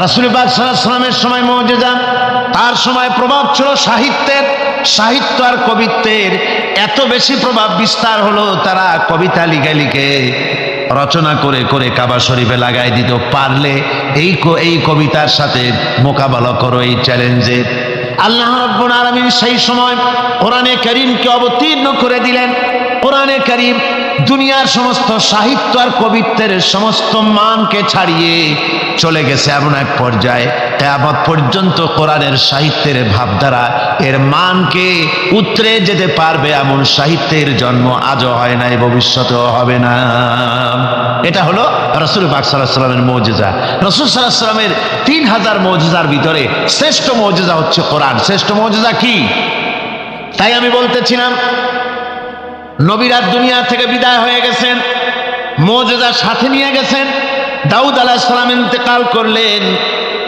রাসূল পাক সাল্লাল্লাহু আলাইহি ওয়াসাল্লামের সময় মুজিজা, তার সময় প্রভাব ছিল সাহিত্যের, সাহিত্য আর কবিত্বের এত বেশি প্রভাব বিস্তার হলো, তারা কবিতা লিখে লিখে রচনা করে করে কাবা শরীফে লাগাই দিত। পারলে এই কবিতার সাথে মোকাবেলা করো এই চ্যালেঞ্জে। আল্লাহ রাব্বুল আলামিন সেই সময় কোরআনে কারীমকে অবতীর্ণ করে দিলেন। কোরআনে কারীম দুনিয়ার সমস্ত সাহিত্য আর কবিত্বের সমস্ত মানকে ছাড়িয়ে চলে গেছে এমন এক পর্যায়ে, কিয়ামত পর্যন্ত কোরআনের সাহিত্যের ভাবধারা এর মানকে উতরে যেতে পারবে এমন সাহিত্যের জন্ম আজও হয় নাই, ভবিষ্যতেও হবে না। এটা হলো রাসূল পাক সাল্লাল্লাহু আলাইহি ওয়াসাল্লামের মুজিজা। রাসূল সাল্লাল্লাহু আলাইহি ওয়াসাল্লামের 3000 মুজিজার ভিতরে শ্রেষ্ঠ মুজিজা হচ্ছে কোরআন। শ্রেষ্ঠ মুজিজা কি? তাই আমি বলতেছিলাম, নবীরা দুনিয়া থেকে বিদায় হয়ে গেছেন, মুজিজা সাথে নিয়ে গেছেন। দাউদ আলাইহিস সালাম ইন্তেকাল করলেন,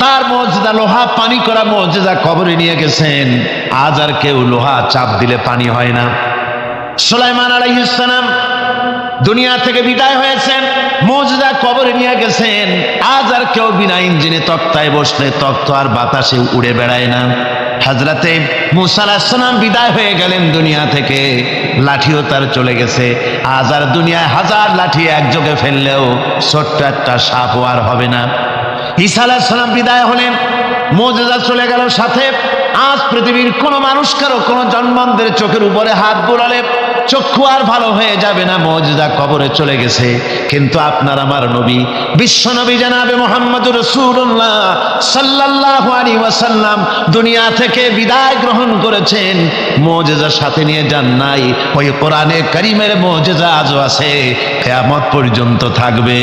তার মুজিজা লোহা পানি করা মুজিজা কবরে নিয়ে গেছেন। আজ আর কেউ লোহা চাপ দিলে পানি হয় না। সুলাইমান আলাইহিস সালাম দুনিয়া থেকে বিদায় হয়েছেন, মুজিজা কবরে নিয়ে গেছেন। আজ আর কেউ বিনা ইঞ্জিনে তক্তায় বসলে তক্ত আর বাতাসে উড়ে বেড়ায় না। হযরতে মূসা আলাইহিস সালাম বিদায় হয়ে গেলেন দুনিয়া থেকে, লাঠিও তার চলে গেছে। আজ আর দুনিয়ায় হাজার লাঠি একযোগে ফেললেও ছোট্ট একটা সাপও আর হবে না। ঈসা আলাইহিস সালাম বিদায় হলেন, মুজিজা চলে গেল সাথে। আজ পৃথিবীর কোন মানুষ কারো কোন জন্মান্ধের চোখের উপরে হাত বুলালে চক্ষু আর ভালো হয়ে যাবে না, মুজিজা কবরে চলে গেছে। কিন্তু আপনার আমার নবী, বিশ্ব নবী জনাবে মুহাম্মদুর রাসূলুল্লাহ সাল্লাল্লাহু আলাইহি ওয়াসাল্লাম দুনিয়া থেকে বিদায় গ্রহণ করেছেন, মুজিজা সাথে নিয়ে যান নাই। ওই কোরআনে কারীমের মুজিজা আজও আছে, কিয়ামত পর্যন্ত থাকবে।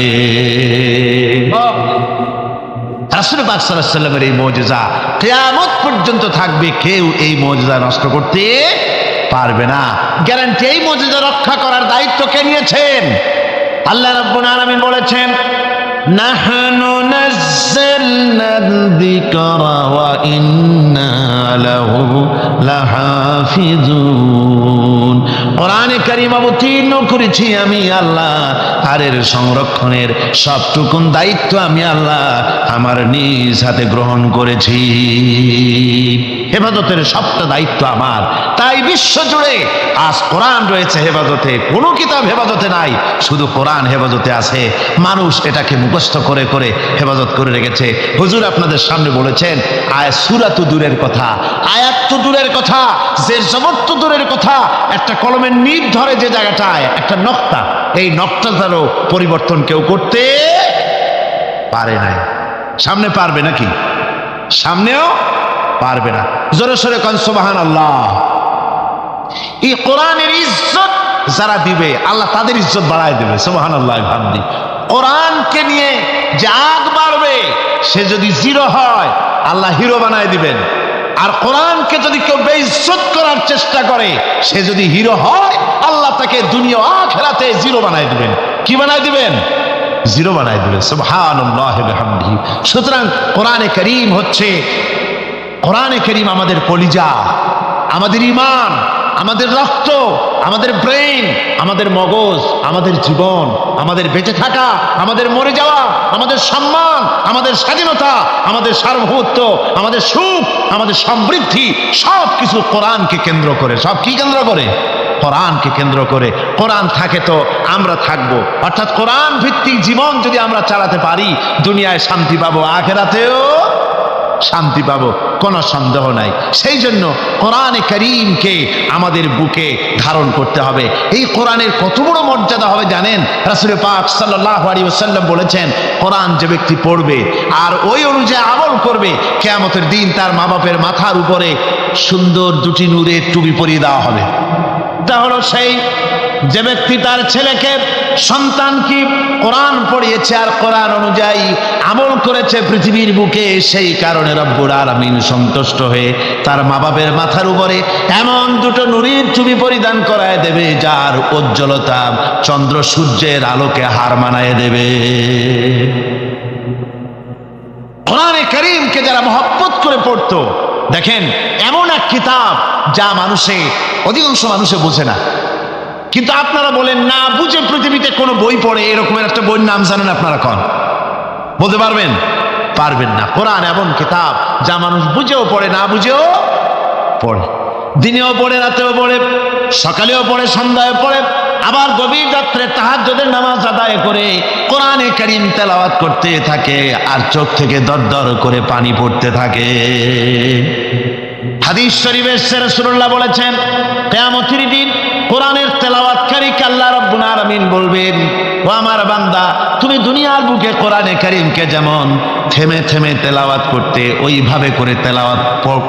রাসূল পাক সাল্লাল্লাহু আলাইহি ওয়াসাল্লামের এই মুজিজা কিয়ামত পর্যন্ত থাকবে, কেউ এই মুজিজা নষ্ট করতে পারবে না। গ্যারান্টি, এই মুজিজা রক্ষা করার দায়িত্ব কে নিয়েছেন? আল্লাহ রাব্বুল আলামিন বলেছেন, নাহনু নাযালনাল যিকরা ওয়া ইন্না লাহু লাহাফিজুন। কোরআনে কারীম অবতীর্ণ করেছি আমি আল্লাহ, আর এর সংরক্ষণের সবটুকুন দায়িত্ব আমি আল্লাহ আমার নিজ হাতে গ্রহণ করেছি। হেফাজতের সবটা দায়িত্ব আমার। তাই বিশ্ব জুড়ে আজ কোরআন রয়েছে হেফাজতে, কোনো কিতাব হেফাজতে নাই, শুধু কোরআন হেফাজতে আছে। মানুষ এটাকে মুখস্থ করে করে হেফাজত করে রেখেছে। হুজুর আপনাদের সামনে বলেছেন, সূরা তো দূরের কথা, আয়াত তো দূরের কথা, জের জবর তো দূরের কথা, একটা কলমের নিব ধরে যে জায়গাটায় একটা নকতা, এই নকতাটারও পরিবর্তন কেউ করতে পারে নাই। সামনে পারবে নাকি? সামনেও পারবে না। জোরে সোরে কোন সুবহানাল্লাহ। এই কোরআনের ইজ্জত যারা দিবে আল্লাহ তাদের ইজ্জত বাড়ায় দেবে। সুবহানাল্লাহ ভাবদি। কোরআনকে নিয়ে যে আগ বাড়বে, সে যদি জিরো হয় আল্লাহ হিরো বানায় দিবেন। আর কোরআনকে যদি কেউ বেইজ্জত করার চেষ্টা করে, সে যদি হিরো হয় আল্লাহ তাকে দুনিয়া আখিরাতে জিরো বানায় দিবেন। কি বানায় দিবেন? জিরো বানায় দিবেন। সুবহানাল্লাহি ওয়া বিহামদিহি। সুতরাং কোরআনে কারীম হচ্ছে, কোরআনে কারীম আমাদের কলিজা, আমাদের ঈমান, আমাদের রক্ত, আমাদের ব্রেন, আমাদের মগজ, আমাদের জীবন, আমাদের বেঁচে থাকা, আমাদের মরে যাওয়া, আমাদের সম্মান, আমাদের স্বাধীনতা, আমাদের সার্বভৌমত্ব, আমাদের সুখ, আমাদের সমৃদ্ধি, সব কিছু কোরআনকে কেন্দ্র করে। সব কি কেন্দ্র করে? কোরআনকে কেন্দ্র করে। কোরআন থাকে তো আমরা থাকবো। অর্থাৎ কোরআন ভিত্তিক জীবন যদি আমরা চালাতে পারি, দুনিয়ায় শান্তি পাবো, আখিরাতেও শান্তি পাবো, কোনো সন্দেহ নাই। সেই জন্য কোরআনে কারীমকে আমাদের বুকে ধারণ করতে হবে। এই কোরআনের কত বড় মর্যাদা হবে জানেন? রাসূল পাক সাল্লাল্লাহু আলাইহি ওয়াসাল্লাম বলেছেন, কোরআন যে ব্যক্তি পড়বে আর ওই অনুযায়ী আমল করবে, কিয়ামতের দিন তার মা বাপের মাথার উপরে সুন্দর দুটি নূরের টুপি পরিয়ে দেওয়া হবে। তা হলো সেই যে ব্যক্তি তার ছেলেকে, সন্তানকে কোরআন পড়িয়েছে আর কোরআন অনুযায়ী আমল করেছে পৃথিবীর বুকে, সেই কারণে রব্বুল আলামিন সন্তুষ্ট হয়ে তার মা বাপের মাথার উপরে এমন দুটো নূরের টুপি পরিধান করায় দেবে, যার উজ্জ্বলতা চন্দ্র সূর্যের আলোকে হার মানায় দেবে। কোরআনে কারীমকে যারা মহব্বত করে পড়তো, দেখেন এমন এক কিতাব যা অধিকাংশ মানুষে বোঝে না। কিন্তু আপনারা বলেন, না বুঝে পৃথিবীতে কোনো বই পড়ে এরকমের একটা বইয়ের নাম জানেন আপনারা? কোন বলতে পারবেন? পারবেন না। কোরআন এমন কিতাব যা মানুষ বুঝেও পড়ে, না বুঝেও পড়ে, দিনেও পড়ে, রাতেও পড়ে, সকালেও পড়ে, সন্ধ্যায় পড়ে, আবার গভীর রাত্রে তাহাজ্জুদের নামাজ আদায় করে কোরআনে কারীম তেলাওয়াত করতে থাকে, আর চোখ থেকে দর দর করে পানি পড়তে থাকে। হাদিস শরীফে রাসূলুল্লাহ বলেছেন, কিয়ামতের দিন কোরআনের তেলাওয়াতকারীকে আল্লাহ রাব্বুল আলামিন বলবেন, ও আমার বান্দা, তুমি দুনিয়ার বুকে কোরআনে কারীমকে যেমন থেমে থেমে তেলাওয়াত করতে, ওইভাবে করে তেলাওয়াত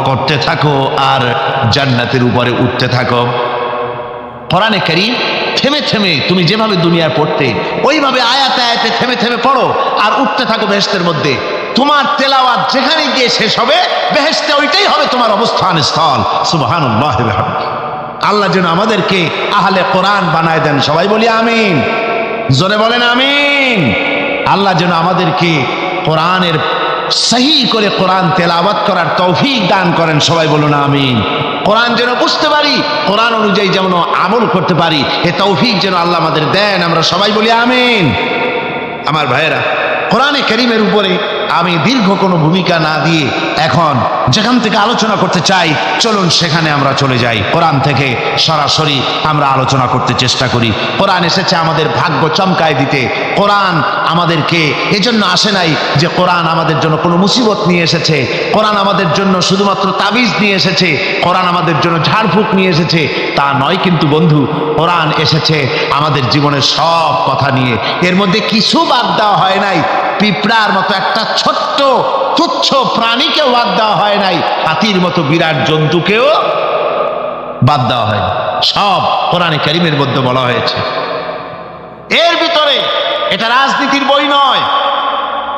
করতে থাকো আর জান্নাতের উপরে উঠতে থাকো। কোরআনে কারীম থেমে থেমে তুমি যেভাবে দুনিয়ায় পড়তে, ওইভাবে আয়াতে আয়াতে থেমে থেমে পড়ো আর উঠতে থাকো বেহেশতের মধ্যে। তোমার তেলাওয়াত যেখানে গিয়ে শেষ হবে, বেহেশতে ওইটাই হবে তোমার অবস্থান স্থল। সুবহানাল্লাহ। আল্লাহ যেন আমাদেরকে আহলে কোরআন বানায় দেন, সবাই বলি আমিন, জোরে বলেন আমিন। আল্লাহ যেন আমাদেরকে কোরআনের সহি করে কোরআন তেলাওয়াত করার তৌফিক দান করেন, সবাই বলুন আমিন। কোরআন যেন বুঝতে পারি, কোরআন অনুযায়ী যেমন আমল করতে পারি, এ তৌফিক যেন আল্লাহ আমাদের দেন, আমরা সবাই বলি আমিন। আমার ভাইয়েরা, কোরআনে কারীমের উপরে আমি দীর্ঘ কোনো ভূমিকা না দিয়ে এখন যেখান থেকে আলোচনা করতে চাই, চলুন সেখানে আমরা চলে যাই। কোরআন থেকে সরাসরি আমরা আলোচনা করতে চেষ্টা করি। কোরআন এসেছে আমাদের ভাগ্য চমকায় দিতে। কোরআন আমাদেরকে এজন্য আসে নাই যে কোরআন আমাদের জন্য কোনো মুসিবত নিয়ে এসেছে, কোরআন আমাদের জন্য শুধুমাত্র তাবিজ নিয়ে এসেছে, কোরআন আমাদের জন্য ঝাড়ফুঁক নিয়ে এসেছে, তা নয় কিন্তু বন্ধু। কোরআন এসেছে আমাদের জীবনের সব কথা নিয়ে, এর মধ্যে কিছু বাদ দেওয়া হয় নাই। পিঁপড়ার মতো একটা ছোট্ট তুচ্ছ প্রাণীকেও বাদ দেওয়া হয় নাই, হাতির মতো বিরাট জন্তুকেও বাদ দেওয়া হয়। সব কোরআনে কারীমের মধ্যে বলা হয়েছে। এর ভিতরে এটা রাজনীতির বই নয়,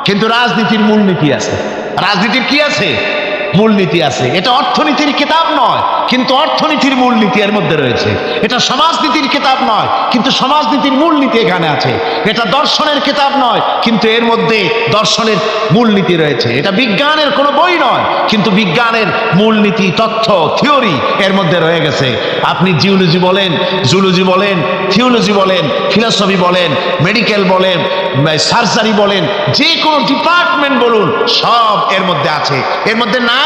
কিন্তু রাজনীতির মূলনীতি আছে। রাজনীতির কি আছে? মূলনীতি আছে। এটা অর্থনীতির কিতাব নয়, কিন্তু অর্থনীতির মূলনীতি এর মধ্যে রয়েছে। এটা সমাজনীতির কিতাব নয়, কিন্তু সমাজনীতির মূলনীতি এখানে আছে। এটা দর্শনের কিতাব নয়, কিন্তু এর মধ্যে দর্শনের মূলনীতি রয়েছে। এটা বিজ্ঞানের কোনো বই নয়, কিন্তু বিজ্ঞানের মূলনীতি, তথ্য, থিওরি এর মধ্যে রয়ে গেছে। আপনি জিওলজি বলেন, জুলজি বলেন, থিওলজি বলেন, ফিলসফি বলেন, মেডিকেল বলেন, সার্জারি বলেন, যে কোনো ডিপার্টমেন্ট বলুন, সব এর মধ্যে আছে। এর মধ্যে নাই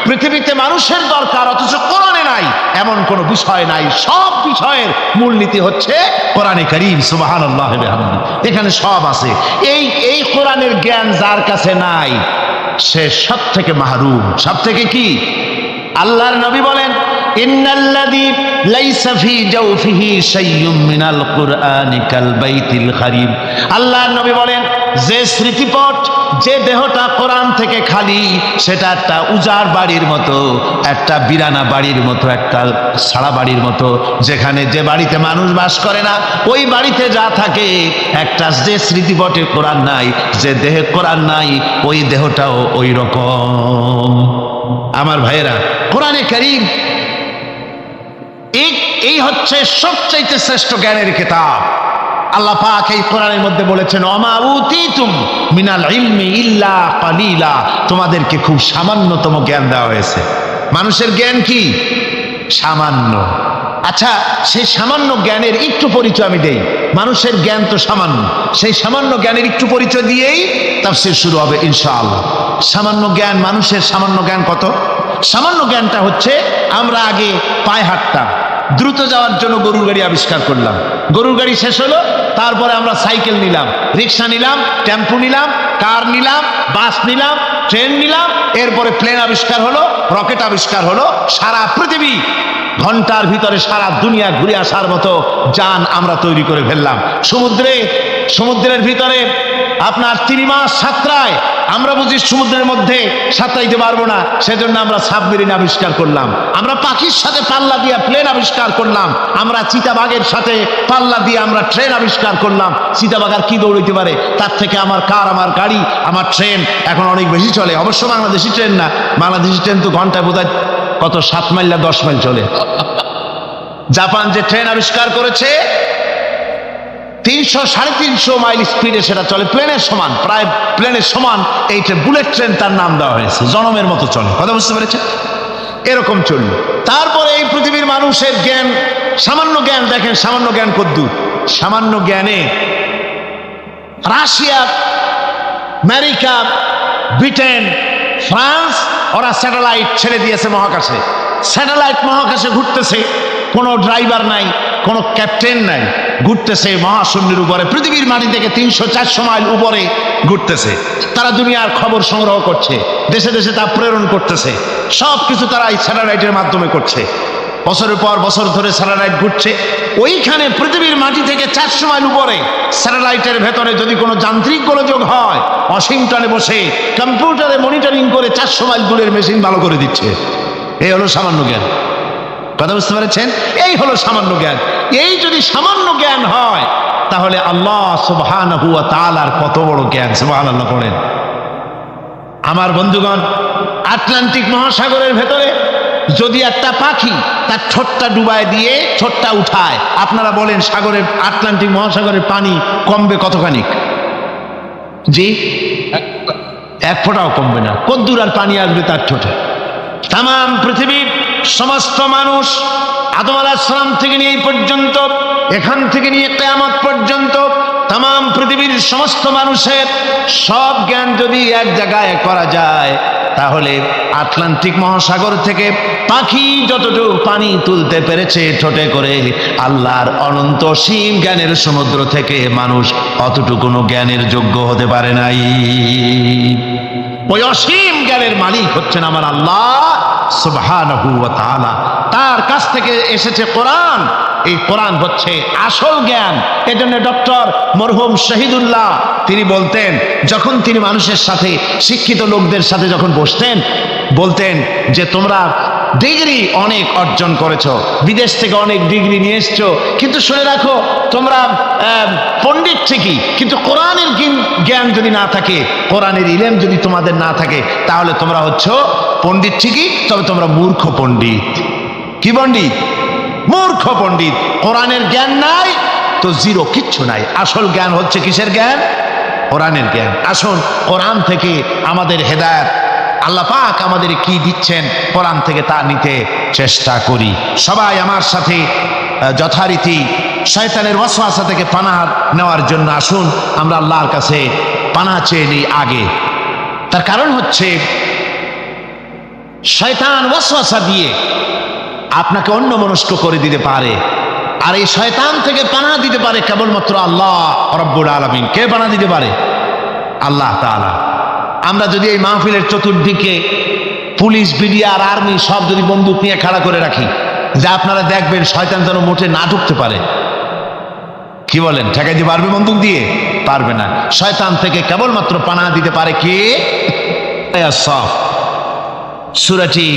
পৃথিবীতে মানুষের দরকার অথচ কোরআনে নাই এমন কোন বিষয় নাই। সব বিষয়ের মূলনীতি হচ্ছে কোরআনে কারীম। সুবহানাল্লাহ। এখানে সব আছে। এই কোরআনের জ্ঞান যার কাছে নাই, সে সব থেকে মাহরুম। সব থেকে কি? আল্লাহর নবী বলেন, ইন্নাল্লাযী লাইসা ফী জাওফিহি শাইয়ুম মিনাল কুরআনি কাল বাইতিল খারিব। আল্লাহর নবী বলেন, যে স্মৃতিপট, যে দেহটা কোরআন থেকে খালি, সেটা একটা উজাড় বাড়ির মতো, একটা বিরানা বাড়ির মতো, একটা ছাড়া বাড়ির মতো, যেখানে যে বাড়িতে মানুষ বাস করে না, ওই বাড়িতে যা থাকে, একটা যে স্মৃতিপটে কোরআন নাই, যে দেহে কোরআন নাই, ওই দেহটাও ওই রকম। আমার ভাইয়েরা, কোরআনে কারীম এই হচ্ছে সবচাইতে শ্রেষ্ঠ জ্ঞানের কিতাব। আল্লাহ পাক এই কোরআনের মধ্যে বলেছেন, ওমা উতিতুম মিনাল ইলমি ইল্লা কালিলা, তোমাদেরকে খুব সামান্যতম জ্ঞান দেওয়া হয়েছে। মানুষের জ্ঞান কি? সামান্য। আচ্ছা, সেই সামান্য জ্ঞানের একটু পরিচয় আমি দেই। মানুষের জ্ঞান তো সামান্য, সেই সামান্য জ্ঞানের একটু পরিচয় দিয়েই তাফসীর শুরু হবে ইনশাআল্লাহ। সামান্য জ্ঞান, মানুষের সামান্য জ্ঞান কত? সামান্য জ্ঞানটা হচ্ছে, আমরা আগে পায়ে হাঁটতাম, দ্রুত যাওয়ার জন্য গরুর গাড়ি আবিষ্কার করলাম, গরুর গাড়ি শেষ হলো, তারপরে আমরা সাইকেল নিলাম, রিক্সা নিলাম, টেম্পু নিলাম, কার নিলাম, বাস নিলাম, ট্রেন নিলাম, এরপরে প্লেন আবিষ্কার হলো, রকেট আবিষ্কার হলো। সারা পৃথিবী ঘন্টার ভিতরে সারা দুনিয়া ঘুরে আসার মতো যান আমরা তৈরি করে ফেললাম। সমুদ্রের ভিতরে আপনার 3 মাস সাঁতরায়, আমরা বুঝি সমুদ্রের মধ্যে সাঁতরাইতে পারবো না, সেজন্য আমরা সাবমেরিন আবিষ্কার করলাম। আমরা পাখির সাথে পাল্লা দিয়ে প্লেন আবিষ্কার করলাম। আমরা চিতাবাঘের সাথে পাল্লা দিয়ে আমরা ট্রেন আবিষ্কার করলাম। চিতাবাঘ আর কি দৌড়াইতে পারে? তার থেকে আমার কার, আমার গাড়ি, আমার ট্রেন এখন অনেক বেশি চলে। অবশ্য বাংলাদেশি ট্রেন না, বাংলাদেশি ট্রেন তো ঘন্টায় বোধহয় কত 7 মাইল না 10 মাইল চলে। জাপান যে ট্রেন আবিষ্কার করেছে, 300-350 মাইল স্পিডে সেটা চলে, প্লেনের সমান, প্রায় প্লেনের সমান। এই বুলেট ট্রেন তার নাম দেওয়া হয়েছে, জনমের মতো চলে। কথা বুঝতে পেরেছে? এরকম চলল। তারপরে এই পৃথিবীর মানুষের জ্ঞান, সামান্য জ্ঞান, দেখেন সামান্য জ্ঞান কদ্দূর। সামান্য জ্ঞানে রাশিয়া, আমেরিকা, ব্রিটেন, ফ্রান্স, ওরা স্যাটেলাইট ছেড়ে দিয়েছে মহাকাশে। স্যাটেলাইট মহাকাশে ঘুরতেছে, কোনো ড্রাইভার নাই, কোনো ক্যাপ্টেন নাই, ঘুরতেছে মহাশূন্যের উপরে, পৃথিবীর মাটি থেকে 300-400 মাইল উপরে ঘুরতেছে। তারা দুনিয়ার খবর সংগ্রহ করছে, দেশে দেশে তা প্রেরণ করতেছে। সব কিছু তারা এই স্যাটেলাইটের মাধ্যমে করছে। বছরের পর বছর ধরে স্যাটেলাইট ঘুরছে। ওইখানে পৃথিবীর মাটি থেকে 400 মাইল উপরে স্যাটেলাইটের ভেতরে যদি কোনো যান্ত্রিক গোলযোগ হয়, ওয়াশিংটনে বসে কম্পিউটারে মনিটরিং করে 400 মাইল দূরের মেশিন ভালো করে দিচ্ছে। এই হলো সামান্য জ্ঞান। কথা বুঝতে পেরেছেন? এই হলো সামান্য জ্ঞান। এই যদি সামান্য জ্ঞান হয়, তাহলে আল্লাহ সুবহানাহু ওয়া তাআলার কত বড় জ্ঞান। সুবহানাল্লাহ পড়েন। আমার বন্ধুগণ, আটলান্টিক মহাসাগরের ভেতরে যদি একটা পাখি তার ঠোঁটটা ডুবায় দিয়ে ঠোঁটটা উঠায়, আপনারা বলেন সাগরের, আটলান্টিক মহাসাগরের পানি কমবে কতখানি? জি, এক ফোঁটাও কমবে না। কদ্দুর আর পানি আসবে তার ঠোঁটে? তাম পৃথিবীর সমস্ত মানুষ, আদম আলাইহিস সালাম থেকে নিয়ে এই পর্যন্ত, এখান থেকে নিয়ে কিয়ামত পর্যন্ত তাম পৃথিবীর সমস্ত মানুষের সব জ্ঞান যদি এক জায়গায় করা যায়, তাহলে আটলান্টিক মহাসাগর থেকে পাখি যতটুকু পানি তুলতে পেরেছে ঠোঁটে করে, আল্লাহর অনন্ত অসীম জ্ঞানের সমুদ্র থেকে মানুষ অতটুকুনো জ্ঞানের যোগ্য হতে পারে নাই। ওই অসীম জ্ঞানের মালিক হচ্ছেন আমার আল্লাহ সুবহানাহু ওয়া তাআলা। তার কাছ থেকে এসেছে কোরআন। এই কোরআন হচ্ছে আসল জ্ঞান। এজন্য ডক্টর মরহুম শহীদুল্লাহ তিনি বলতেন, যখন তিনি মানুষের সাথে, শিক্ষিত লোকদের সাথে যখন বসতেন, বলতেন যে তোমরা ডিগ্রি অনেক অর্জন করেছো, বিদেশ থেকে অনেক ডিগ্রি নিয়ে এসছো, কিন্তু শুনে রাখো তোমরা পণ্ডিত ঠিকই, কিন্তু কোরআনের জ্ঞান যদি না থাকে, কোরআনের ইলম যদি তোমাদের না থাকে, তাহলে তোমরা হচ্ছো পণ্ডিত ঠিকই, তবে তোমরা মূর্খ পণ্ডিত। কি পণ্ডিত? মূর্খ পণ্ডিত। কোরআনের জ্ঞান নাই তো জিরো, কিচ্ছু নাই। আসল জ্ঞান হচ্ছে কিসের জ্ঞান? কোরআনের জ্ঞান। আসুন কোরআন থেকে আমাদের হেদায়েত, আল্লাহ পাক আমাদের কি দিচ্ছেন, কোরআন থেকে তা নিতে চেষ্টা করি। সবাই আমার সাথে যথারীতি শয়তানের ওয়াসওয়াসা থেকে পানাহ নেওয়ার জন্য আসুন আমরা আল্লাহর কাছে পানাহ চেয়ে নিই আগে। তার কারণ হচ্ছে শয়তান ওয়াসওয়াসা দিয়ে আপনাকে অন্যমনস্ক করে দিতে পারে, আর এই শয়তান থেকে পানাহ দিতে পারে কেবলমাত্র আল্লাহ রাব্বুল আলামিন। কে পানাহ দিতে পারে? আল্লাহ তাআলা। আমরা যদি এই মাহফিলের চতুর্দিকে পুলিশ, বিডিআর আর আর্মি সব যদি বন্দুক নিয়ে খাড়া করে রাখি, যা আপনারা দেখবেন শয়তান যেন মোটে না ঢুকতে পারে। কি বলেন? ঠেকাইতে পারবে বন্দুক দিয়ে? পারবে না। শয়তান থেকে কেবলমাত্র পানাহ দিতে পারে কে? সাফ সূরাটি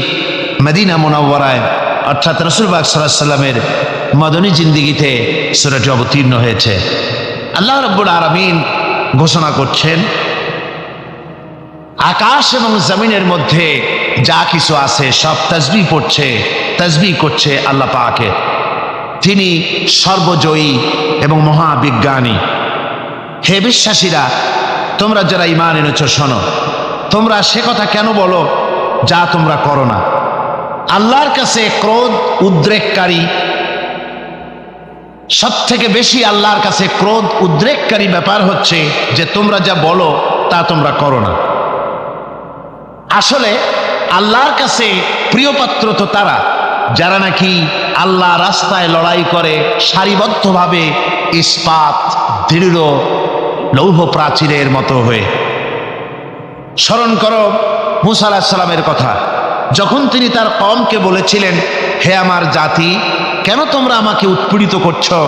মদিনা মুনাওয়ারায়, অর্থাৎ রাসূল পাক সাল্লাল্লাহু আলাইহি ওয়াসাল্লামের মদনী জিন্দেগিতে সূরাটি অবতীর্ণ হয়েছে। আল্লাহ রাব্বুল আলামিন ঘোষণা করছেন, আকাশ এবং জমিনের মধ্যে যা কিছু আছে সব তাসবিহ পড়ছে, তাসবিহ করছে আল্লাহ পাকে। তিনি সর্বজয়ী এবং মহাবিজ্ঞানী। হে বিশ্বাসীরা, তোমরা যারা ঈমান এনেছো শোনো, তোমরা সে কথা কেন বলো যা তোমরা করো না। আল্লাহর কাছে ক্রোধ উদ্রেককারী, সব থেকে বেশি আল্লাহর কাছে ক্রোধ উদ্রেককারী ব্যাপার হচ্ছে যে তোমরা যা বলো তা তোমরা করো না। আসলে আল্লাহর কাছে প্রিয়পাত্র তো তারা যারা নাকি আল্লাহ রাস্তায় লড়াই করে সারিবদ্ধভাবে ইস্পাত দৃঢ় লৌহ প্রাচীরের মতো হয়ে। স্মরণ করো মূসা আলাইহিস সালামের কথা, যখন তিনি তার কওমকে বলেছিলেন, হে আমার জাতি, কেন তোমরা আমাকে উৎপীড়িত করছো,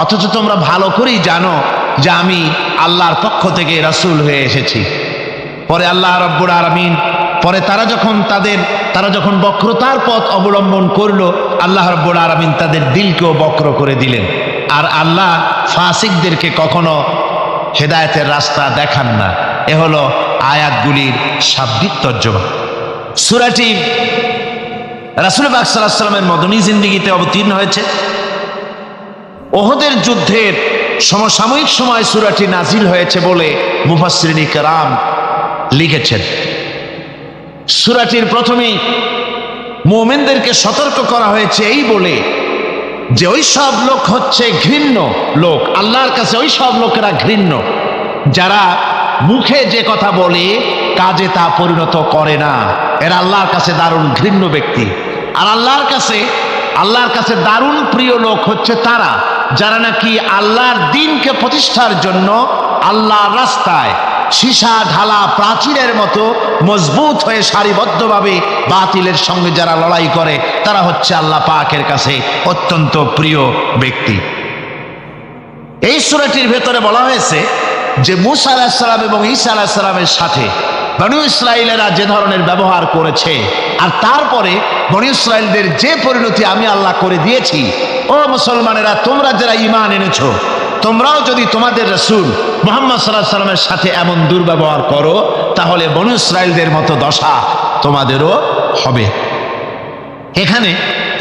অথচ তোমরা ভালো করেই জানো যে আমি আল্লাহর পক্ষ থেকে রাসূল হয়ে এসেছি। পরে আল্লাহ রাব্বুল আলামিন, পরে তারা যখন বক্রতার পথ অবলম্বন করলো, আল্লাহ রাব্বুল আলামিন তাদের দিলকেও বক্র করে দিলেন। আর আল্লাহ ফাসিকদেরকে কখনো হেদায়েতের রাস্তা দেখান না। এ হলো আয়াতগুলির শাব্দিক তর্জমা। সূরাটি রাসূল পাক সাল্লাল্লাহু আলাইহি ওয়াসাল্লামের মদনী জিন্দেগিতে অবতীর্ণ হয়েছে। ওহদের যুদ্ধের সমসাময়িক সময় সূরাটি নাজিল হয়েছে বলে মুফাসসিরিন কিরাম লিখেছেন। সূরাটির প্রথমেই মুমিনদেরকে সতর্ক করা হয়েছে এই বলে যে ওই সব লোক হচ্ছে ঘৃণ্য লোক, আল্লাহর কাছে ওই সব লোকেরা ঘৃণ্য যারা মুখে যে কথা বলে কাজে তা পরিণত করে না। এরা আল্লাহর কাছে দারুণ ঘৃণ্য ব্যক্তি। আর আল্লাহর কাছে দারুণ প্রিয় লোক হচ্ছে তারা যারা নাকি আল্লাহর দ্বীনকে প্রতিষ্ঠার জন্য আল্লাহর রাস্তায় সীসা ঢালা প্রাচীরের মতো মজবুত হয়ে সারিবদ্ধভাবে বাতিলের সঙ্গে যারা লড়াই করে, তারা হচ্ছে আল্লাহ পাকের কাছে অত্যন্ত প্রিয় ব্যক্তি। এই সূরাটির ভেতরে বলা হয়েছে যে মূসা আলাইহিস সালাম এবং ঈসা আলাইহিস সালামের সাথে বনী ইসরাইলেরা যে ধরনের ব্যবহার করেছে, আর তারপরে বনী ইসরাইলদের যে পরিণতি আমি আল্লাহ করে দিয়েছি, ও মুসলমানেরা, তোমরা যারা ঈমান এনেছো, তোমরাও যদি তোমাদের রাসূল মুহাম্মদ সাল্লাল্লাহু আলাইহি ওয়াসাল্লামের সাথে এমন দুর্ব্যবহার করো, তাহলে বনী ইসরাইলদের মতো দশা তোমাদেরও হবে। এখানে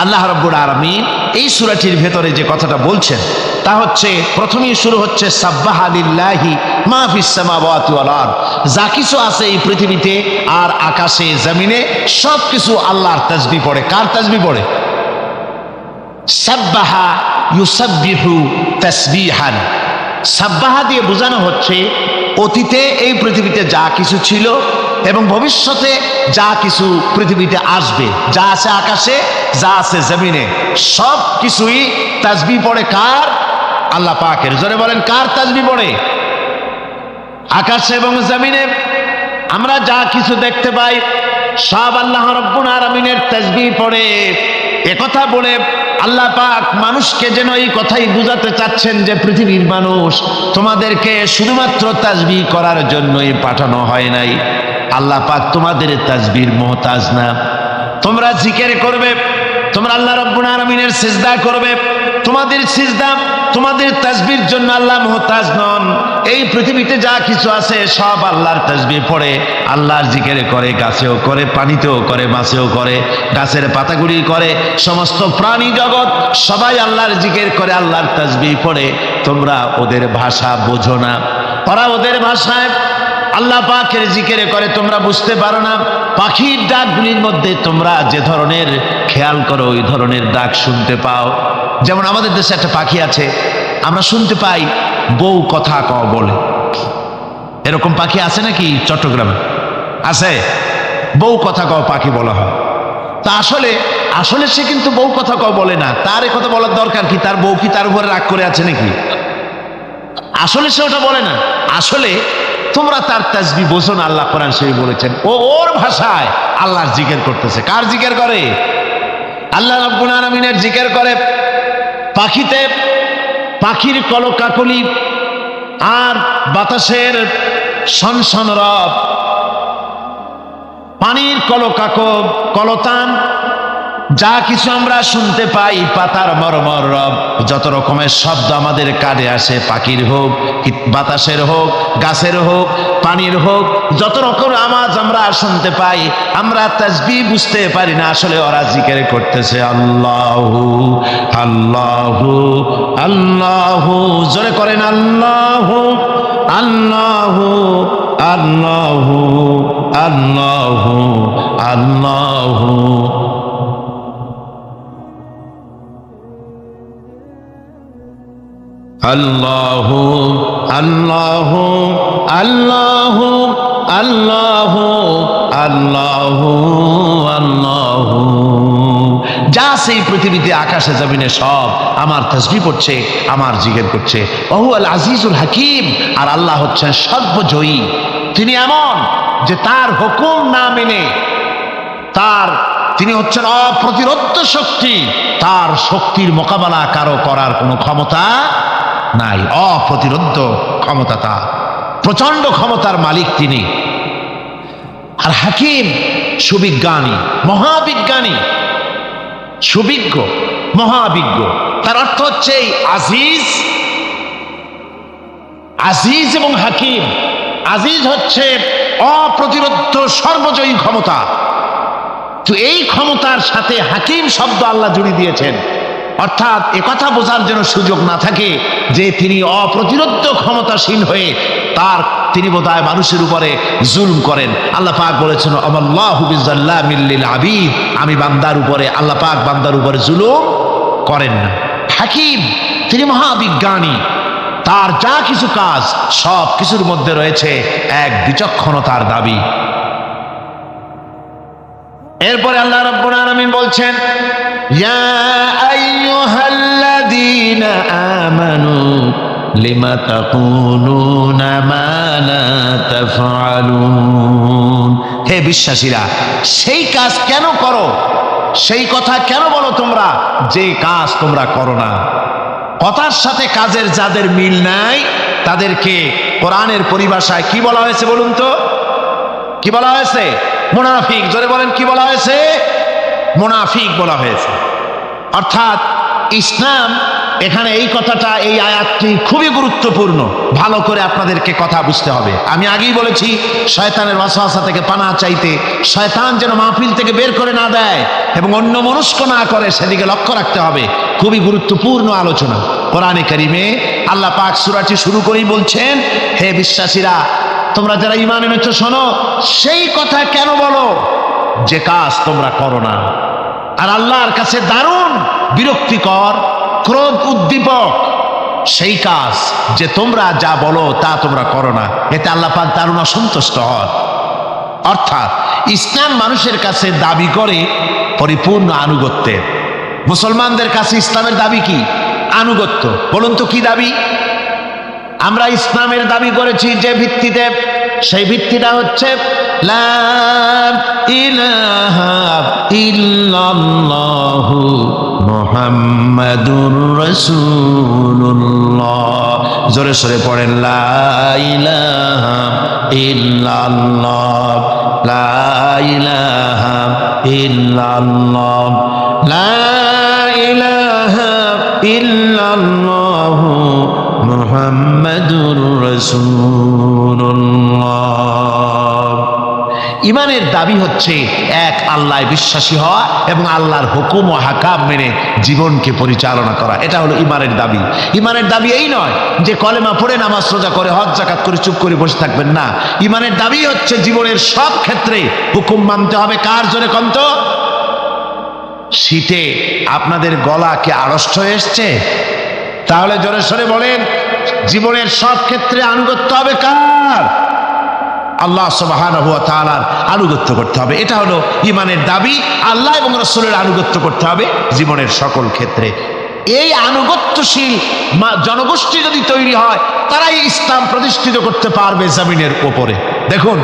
আল্লাহ রাব্বুল আলামিন এই সূরাটির ভেতরে যে কথাটা বলছেন তা হচ্ছে, প্রথমেই শুরু হচ্ছে সাব্বাহা লিল্লাহি মা ফিস সামাওয়াতি ওয়াল আরদ, যা কিছু আছে এই পৃথিবীতে আর আকাশে জমিনে সব কিছু আল্লাহর তাসবিহ পড়ে। কার তাসবিহ পড়ে? সাব্বাহা ইউসাব্বিহু তাসবিহান। সাব্বাহা দিয়ে বোঝানো হচ্ছে অতীতে এই পৃথিবীতে যা কিছু ছিল এবং ভবিষ্যতে যা কিছু পৃথিবীতে আসবে, যা আছে আকাশে, যা আছে জমিনে, সব কিছুই তাসবিহ পড়ে। কার? আল্লাহ পাকের। জোরে বলেন, কার তাসবিহ পড়ে? আকাশে এবং জমিনে আমরা যা কিছু দেখতে পাই সব আল্লাহ রাব্বুল আলামিনের তাসবিহ পড়ে। একথা বলে আল্লাহ পাক মানুষকে যেন এই কথাই বুঝাতে চাচ্ছেন যে পৃথিবীর মানুষ, তোমাদেরকে শুধুমাত্র তাসবিহ করার জন্যই পাঠানো হয় নাই। আল্লাহ পাক তোমাদের তাসবিহর মুহতাজ না। তোমরা জিকির করবে, তোমরা আল্লাহ রাব্বুল আলামিনের সিজদা করবে, তোমাদের সিজদা তোমাদের তাসবিহর জন্য আল্লাহ মুহতাজ নন। এই পৃথিবীতে যা কিছু আছে সব আল্লাহর তাসবিহ পড়ে, আল্লাহর জিকির করে, গাছেও করে, পানিতেও করে, মাছেও করে, গাছের পাতাগুলি করে, সমস্ত প্রাণী জগৎ সবাই আল্লাহর জিকির করে, আল্লাহর তাসবিহ পড়ে। তোমরা ওদের ভাষা বোঝো না, ওরা ওদের ভাষায় আল্লাহ পাকের জিকির করে, তোমরা বুঝতে পারো না। পাখির ডাকগুলির মধ্যে তোমরা যে ধরনের খেয়াল করো ওই ধরনের ডাক শুনতে পাও। যেমন আমাদের দেশে একটা পাখি আছে, আমরা শুনতে পাই বউ কথা কও বলে। এরকম পাখি আছে নাকি চট্টগ্রামে? আছে, বউ কথা কও পাখি বলা হয়। তা আসলে সে কিন্তু বউ কথা কও বলে না। তার এ কথা বলার দরকার কি? তার বউ কি তার উপরে রাগ করে আছে নাকি? আসলে সে ওটা বলে না। আসলে তোমরা তার তাসবিহ বোঝো না। আল্লাহ কোরআন শরীফে বলেছেন ও ওর ভাষায় আল্লাহর জিকির করতেছে। কার জিকির করে? আল্লাহ রাব্বুল আলামিনের জিকির করে। পাখিতে পাখির কলকাকলি আর বাতাসের সনসন রব, পানির কলতান, যা কিছু আমরা শুনতে পাই, পাতার মরমর রব, যত রকমের শব্দ আমাদের কানে আসে, পাখির হোক, বাতাসের হোক, গাছের হোক, পানির হোক, যত রকম আওয়াজ আমরা শুনতে পাই, আমরা তাসবিহ বুঝতে পারি না। আসলে ওরা জিকির করতেছে আল্লাহু আল্লাহু আল্লাহু। জোরে করেন আল্লাহু আল্লাহু আল্লাহু আল্লাহু আল্লাহু। আল্লাহু আল্লাহু আল্লাহু আল্লাহু আল্লাহু আল্লাহু। যা সেই পৃথিবীতে আকাশে জমিনে সব আমার তাসবিহ পড়ছে, আমার জিকির করছে। ওহু আল আজিজুল হাকিম। আর আল্লাহ হচ্ছেন সর্বজয়ী। তিনি এমন যে তার হুকুম না মেনে তিনি হচ্ছেন অপ্রতিরোধ্য শক্তি। তার শক্তির মোকাবেলা কারো করার কোনো ক্ষমতা নাই। অপ্রতিরোধ্য ক্ষমতা তার, প্রচন্ড ক্ষমতার মালিক তিনি। আর হাকিম, সুবিজ্ঞানী, মহাবিজ্ঞানী, সুবিজ্ঞ, মহাবিজ্ঞ। তার অর্থ হচ্ছে এই আজিজ এবং হাকিম। আজিজ হচ্ছে অপ্রতিরোধ্য সর্বজয়ী ক্ষমতা। তো এই ক্ষমতার সাথে হাকিম শব্দ আল্লাহ জুড়ে দিয়েছেন, অর্থাৎ একথা বোঝার জন্য সুযোগ না থাকে যে তিনি অপ্রতিরোধ্য ক্ষমতাসীন হয়ে তিনি বোধহয় মানুষের উপরে জুলম করেন। আল্লাহ পাক বলেছেন আমাল্লাহু বিযাল্লামিল লিল আবিদ, আমি বান্দার উপরে, আল্লাহ পাক বান্দার উপরে জুলুম করেন না। হাকিম, তিনি মহাবিজ্ঞানী, তার যা কিছু কাজ সব কিছুর মধ্যে রয়েছে এক বিচক্ষণতার দাবি। এরপরে আল্লাহ রাব্বুল আলামিন বলছেন, ইয়া আইয়ুহাল্লাযীনা আমানু লিমা তাকুলুনা মা লা তাফআলুন। হে বিশ্বাসীরা, সেই কাজ কেন করো, সেই কথা কেন বলো তোমরা যে কাজ তোমরা করো না। কথার সাথে কাজের যাদের মিল নাই তাদেরকে কোরআনের পরিভাষায় কি বলা হয়েছে বলুন তো? কি বলা হয়েছে? মুনাফিক। জোরে বলেন, কি বলা হয়েছে? মুনাফিক বলা হয়েছে। অর্থাৎ ইসলাম, এখানে এই কথাটা, এই আয়াতটি খুবই গুরুত্বপূর্ণ। ভালো করে আপনাদেরকে কথা বুঝতে হবে। আমি আগেই বলেছি, শয়তানের ওয়াসওয়াসা থেকে পানাহ চাইতে, শয়তান যেন মাহফিল থেকে বের করে না দেয় এবং অন্য মনস্ক না করে সেদিকে লক্ষ্য রাখতে হবে। খুবই গুরুত্বপূর্ণ আলোচনা। কোরআনে কারিমে আল্লাহ পাক সূরাটি শুরু করেই বলছেন, হে বিশ্বাসীরা, তোমরা যারা ঈমান এনেছো শোনো, সেই কথা কেন বলো যে কাজ তোমরা করো না। আর আল্লাহর কাছে দারুণ বিরক্তিকর, ক্রোধ উদ্দীপক সেই কাজ যে তোমরা যা বলো তা তোমরা করো না। এতে আল্লাহ পাক দারুণ অসন্তুষ্ট হন। অর্থাৎ ইসলাম মানুষের কাছে দাবি করে পরিপূর্ণ আনুগত্যের। মুসলমানদের কাছে ইসলামের দাবি কি? আনুগত্য। বলুন তো কি দাবি? আমরা ইসলামের দাবি করেছি যে ভিত্তিতে, সেই ভিত্তিটা হচ্ছে লা ইলাহা ইল্লাল্লাহু মুহাম্মাদুর রাসূলুল্লাহ। জোরে সরে পড়েন, লা ইলাহা ইল্লাল্লাহ, লা ইলাহা ইল্লাল্লাহ, লা ইলাহা ইল্লাল্লাহু মুহাম্মাদুর রাসূলুল্লাহ। ইমানের দাবি হচ্ছে এক আল্লাহয় বিশ্বাসী হওয়া এবং আল্লাহর হুকুম ও হাকাম মেনে জীবনকে পরিচালনা করা। এটা হলো ইমানের দাবি। ইমানের দাবি এই নয় যে কলেমা পড়ে নামাজ রোজা করে হজ যাকাত করে চুপ করে বসে থাকবেন না। ইমানের দাবি হচ্ছে জীবনের সব ক্ষেত্রে হুকুম মানতে হবে। কার? জোরে কন্ত। শীতে আপনাদের গলা কি আড়ষ্ট হয়ে এসছে? তাহলে জোরে সরে বলেন, জীবনের সব ক্ষেত্রে আনুগত্য হবে কার? আল্লাহ সুবহানাহু ওয়া তাআলার আনুগত্য করতে হবে। এটা হলো ইমানের দাবি। আল্লাহ এবং রাসূলের আনুগত্য করতে হবে জীবনের সকল ক্ষেত্রে। এই আনুগত্যশীল জনগোষ্ঠী যদি তৈরি হয়, তারাই ইসলাম প্রতিষ্ঠিত করতে পারবে জমিনের উপরে। দেখুন,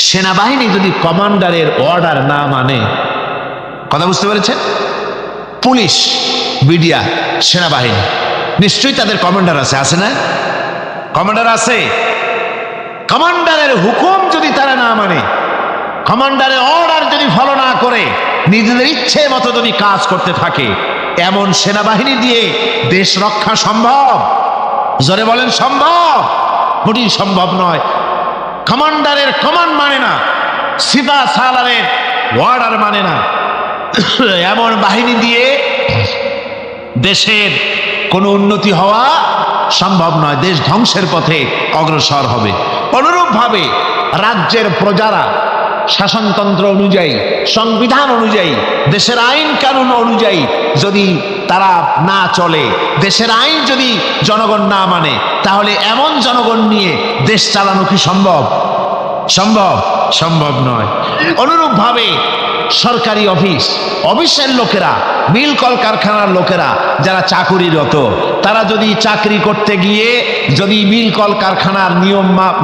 সেনাবাহিনী যদি কমান্ডারের অর্ডার না মানে, কথা বুঝতে পেরেছেন? পুলিশ, মিডিয়া, সেনাবাহিনী নিশ্চয়ই তাদের কমান্ডার আছে, আছে না? কমান্ডার আছে। কমান্ডারের হুকুম যদি তারা না মানে, কমান্ডারের অর্ডার যদি ফলো না করে, নিজেদের ইচ্ছে মতো যদি কাজ করতে থাকে, এমন সেনাবাহিনী দিয়ে দেশ রক্ষা সম্ভব? জোরে বলেন, সম্ভব? মোটেই সম্ভব নয়। কমান্ডারের কমান্ড মানে না, সিপা সালারের অর্ডার মানে না, এমন বাহিনী দিয়ে দেশের কোনো উন্নতি হওয়া সম্ভব নয়। দেশ ধ্বংসের পথে অগ্রসর হবে। অনুরূপভাবে রাজ্যের প্রজারা শাসনতন্ত্র অনুযায়ী, সংবিধান অনুযায়ী, দেশের আইন কানুন অনুযায়ী যদি তারা না চলে, দেশের আইন যদি জনগণ না মানে, তাহলে এমন জনগণ নিয়ে দেশ চালানো কি সম্ভব? সম্ভব? সম্ভব নয়। অনুরূপভাবে সরকারি অফিসের লোকেরা, মিল কলকারখানার লোকেরা যারা চাকুরিরত, তারা যদি চাকরি করতে গিয়ে যদি মিল কলকারখানার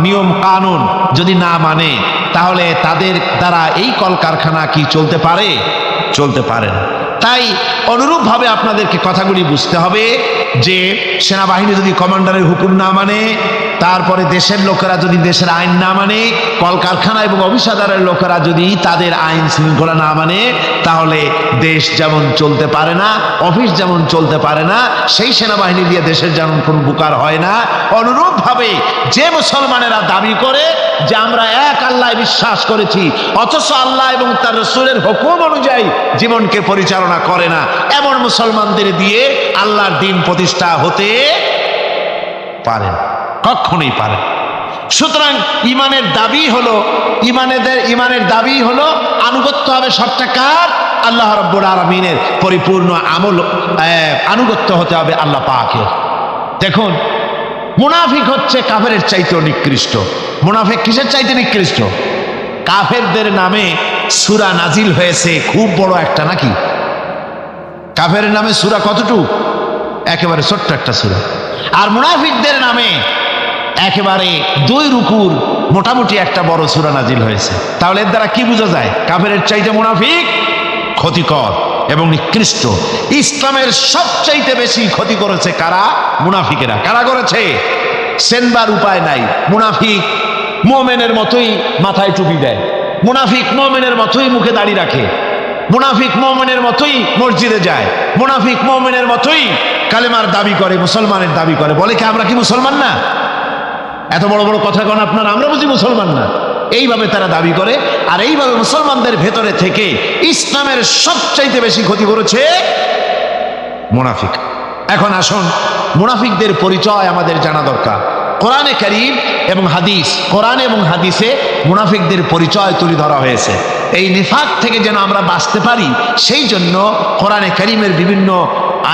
নিয়ম কানুন যদি না মানে, তাহলে তাদের দ্বারা এই কলকারখানা কি চলতে পারে? চলতে পারে না। তাই অনুরূপভাবে আপনাদেরকে কথাগুলি বুঝতে হবে যে সেনাবাহিনী যদি কমান্ডারের হুকুম না মানে, তারপরে দেশের লোকেরা যদি দেশের আইন না মানে, কলকারখানা এবং অফিসাদারের লোকেরা যদি তাদের আইন শৃঙ্খলা না মানে, তাহলে দেশ যেমন চলতে পারে না, অফিস যেমন চলতে পারে না, সেই সেনাবাহিনী দিয়ে দেশের যেমন কোনো উপকার হয় না, অনুরূপভাবে যে মুসলমানেরা দাবি করে যে আমরা এক আল্লাহ বিশ্বাস করেছি, অথচ আল্লাহ এবং তার রাসূলের হুকুম অনুযায়ী জীবনকে পরিচালনা করে না, এমন মুসলমানদের দিয়ে আল্লাহর দ্বীন প্রতিষ্ঠা হতে পারে না, কখনোই পারে। সুতরাং ইমানের দাবি হলো আনুগত্য হবে সবটা কার? আল্লাহ রাব্বুল আলামিনের পরিপূর্ণ আনুগত্য হতে হবে আল্লাহ পাকের। দেখুন, মুনাফিক হচ্ছে কাফেরের চাইতেও নিকৃষ্ট। মুনাফিক কিসের চাইতে নিকৃষ্ট? কাফেরদের নামে সূরা নাজিল হয়েছে খুব বড় একটা, নাকি? কাফেরের নামে সূরা কতটুকু? একেবারে ছোট্ট একটা সূরা। আর মুনাফিকদের নামে একেবারে 2 রুকুর মোটামুটি একটা বড় সূরা নাজিল হয়েছে। তাহলে এর দ্বারা কি বোঝা যায়? কাফেরের চাইতে মুনাফিক ক্ষতিকর এবং নিকৃষ্ট। ইসলামের সবচাইতে বেশি ক্ষতি করেছে কারা? মুনাফিকেরা। কারা করেছে? সেনবার উপায় নাই। মুনাফিক মুমিনের মতোই মাথায় টুপি দেয়, মুনাফিক মুমিনের মতোই মুখে দাড়ি রাখে, মুনাফিক মুমিনের মতোই মসজিদে যায়, মুনাফিক মুমিনের মতোই কালেমার দাবি করে, মুসলমানের দাবি করে। বলে কি আমরা কি মুসলমান না? এত বড় বড় কথা কোন আপনারা, আমরা বুঝি মুসলমান না? এইভাবে তারা দাবি করে। আর এইভাবে মুসলমানদের ভেতরে থেকে ইসলামের সবচাইতে বেশি ক্ষতি করেছে মুনাফিক। এখন আসুন, মুনাফিকদের পরিচয় আমাদের জানা দরকার। কোরআনে কারীম এবং হাদিস, কোরআন এবং হাদিসে মুনাফিকদের পরিচয় তুলে ধরা হয়েছে। এই নিফাক থেকে যেন আমরা বাঁচতে পারি, সেই জন্য কোরআনে কারীমের বিভিন্ন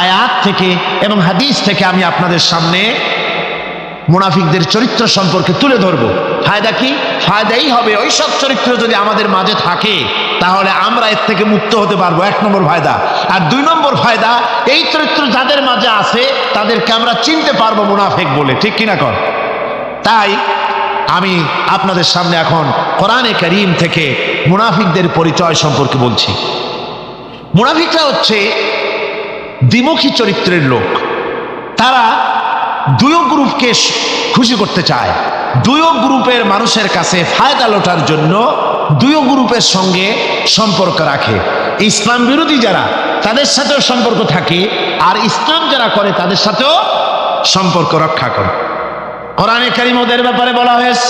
আয়াত থেকে এবং হাদিস থেকে আমি আপনাদের সামনে মুনাফিকদের চরিত্র সম্পর্কে তুলে ধরবো। ফায়দা কি? ফায়দাই হবে ওই সব চরিত্র যদি আমাদের মাঝে থাকে, তাহলে আমরা এর থেকে মুক্ত হতে পারবো। 1 নম্বর ফায়দা। আর 2 নম্বর ফায়দা, এই চরিত্র যাদের মাঝে আছে তাদেরকে আমরা চিনতে পারবো মুনাফিক বলে। ঠিক কিনা কর? তাই আমি আপনাদের সামনে এখন কোরআনে কারীম থেকে মুনাফিকদের পরিচয় সম্পর্কে বলছি। মুনাফিকরা হচ্ছে দ্বিমুখী চরিত্রের লোক। তারা 2 গ্রুপকে খুশি করতে চায়, 2 গ্রুপের মানুষের কাছে ফায়দা লোটার জন্য 2 গ্রুপের সঙ্গে সম্পর্ক রাখে। ইসলাম বিরোধী যারা, তাদের সাথেও সম্পর্ক থাকে, আর ইসলাম যারা করে তাদের সাথেও সম্পর্ক রক্ষা করে। কোরআনে কারীম ওদের ব্যাপারে বলা হয়েছে।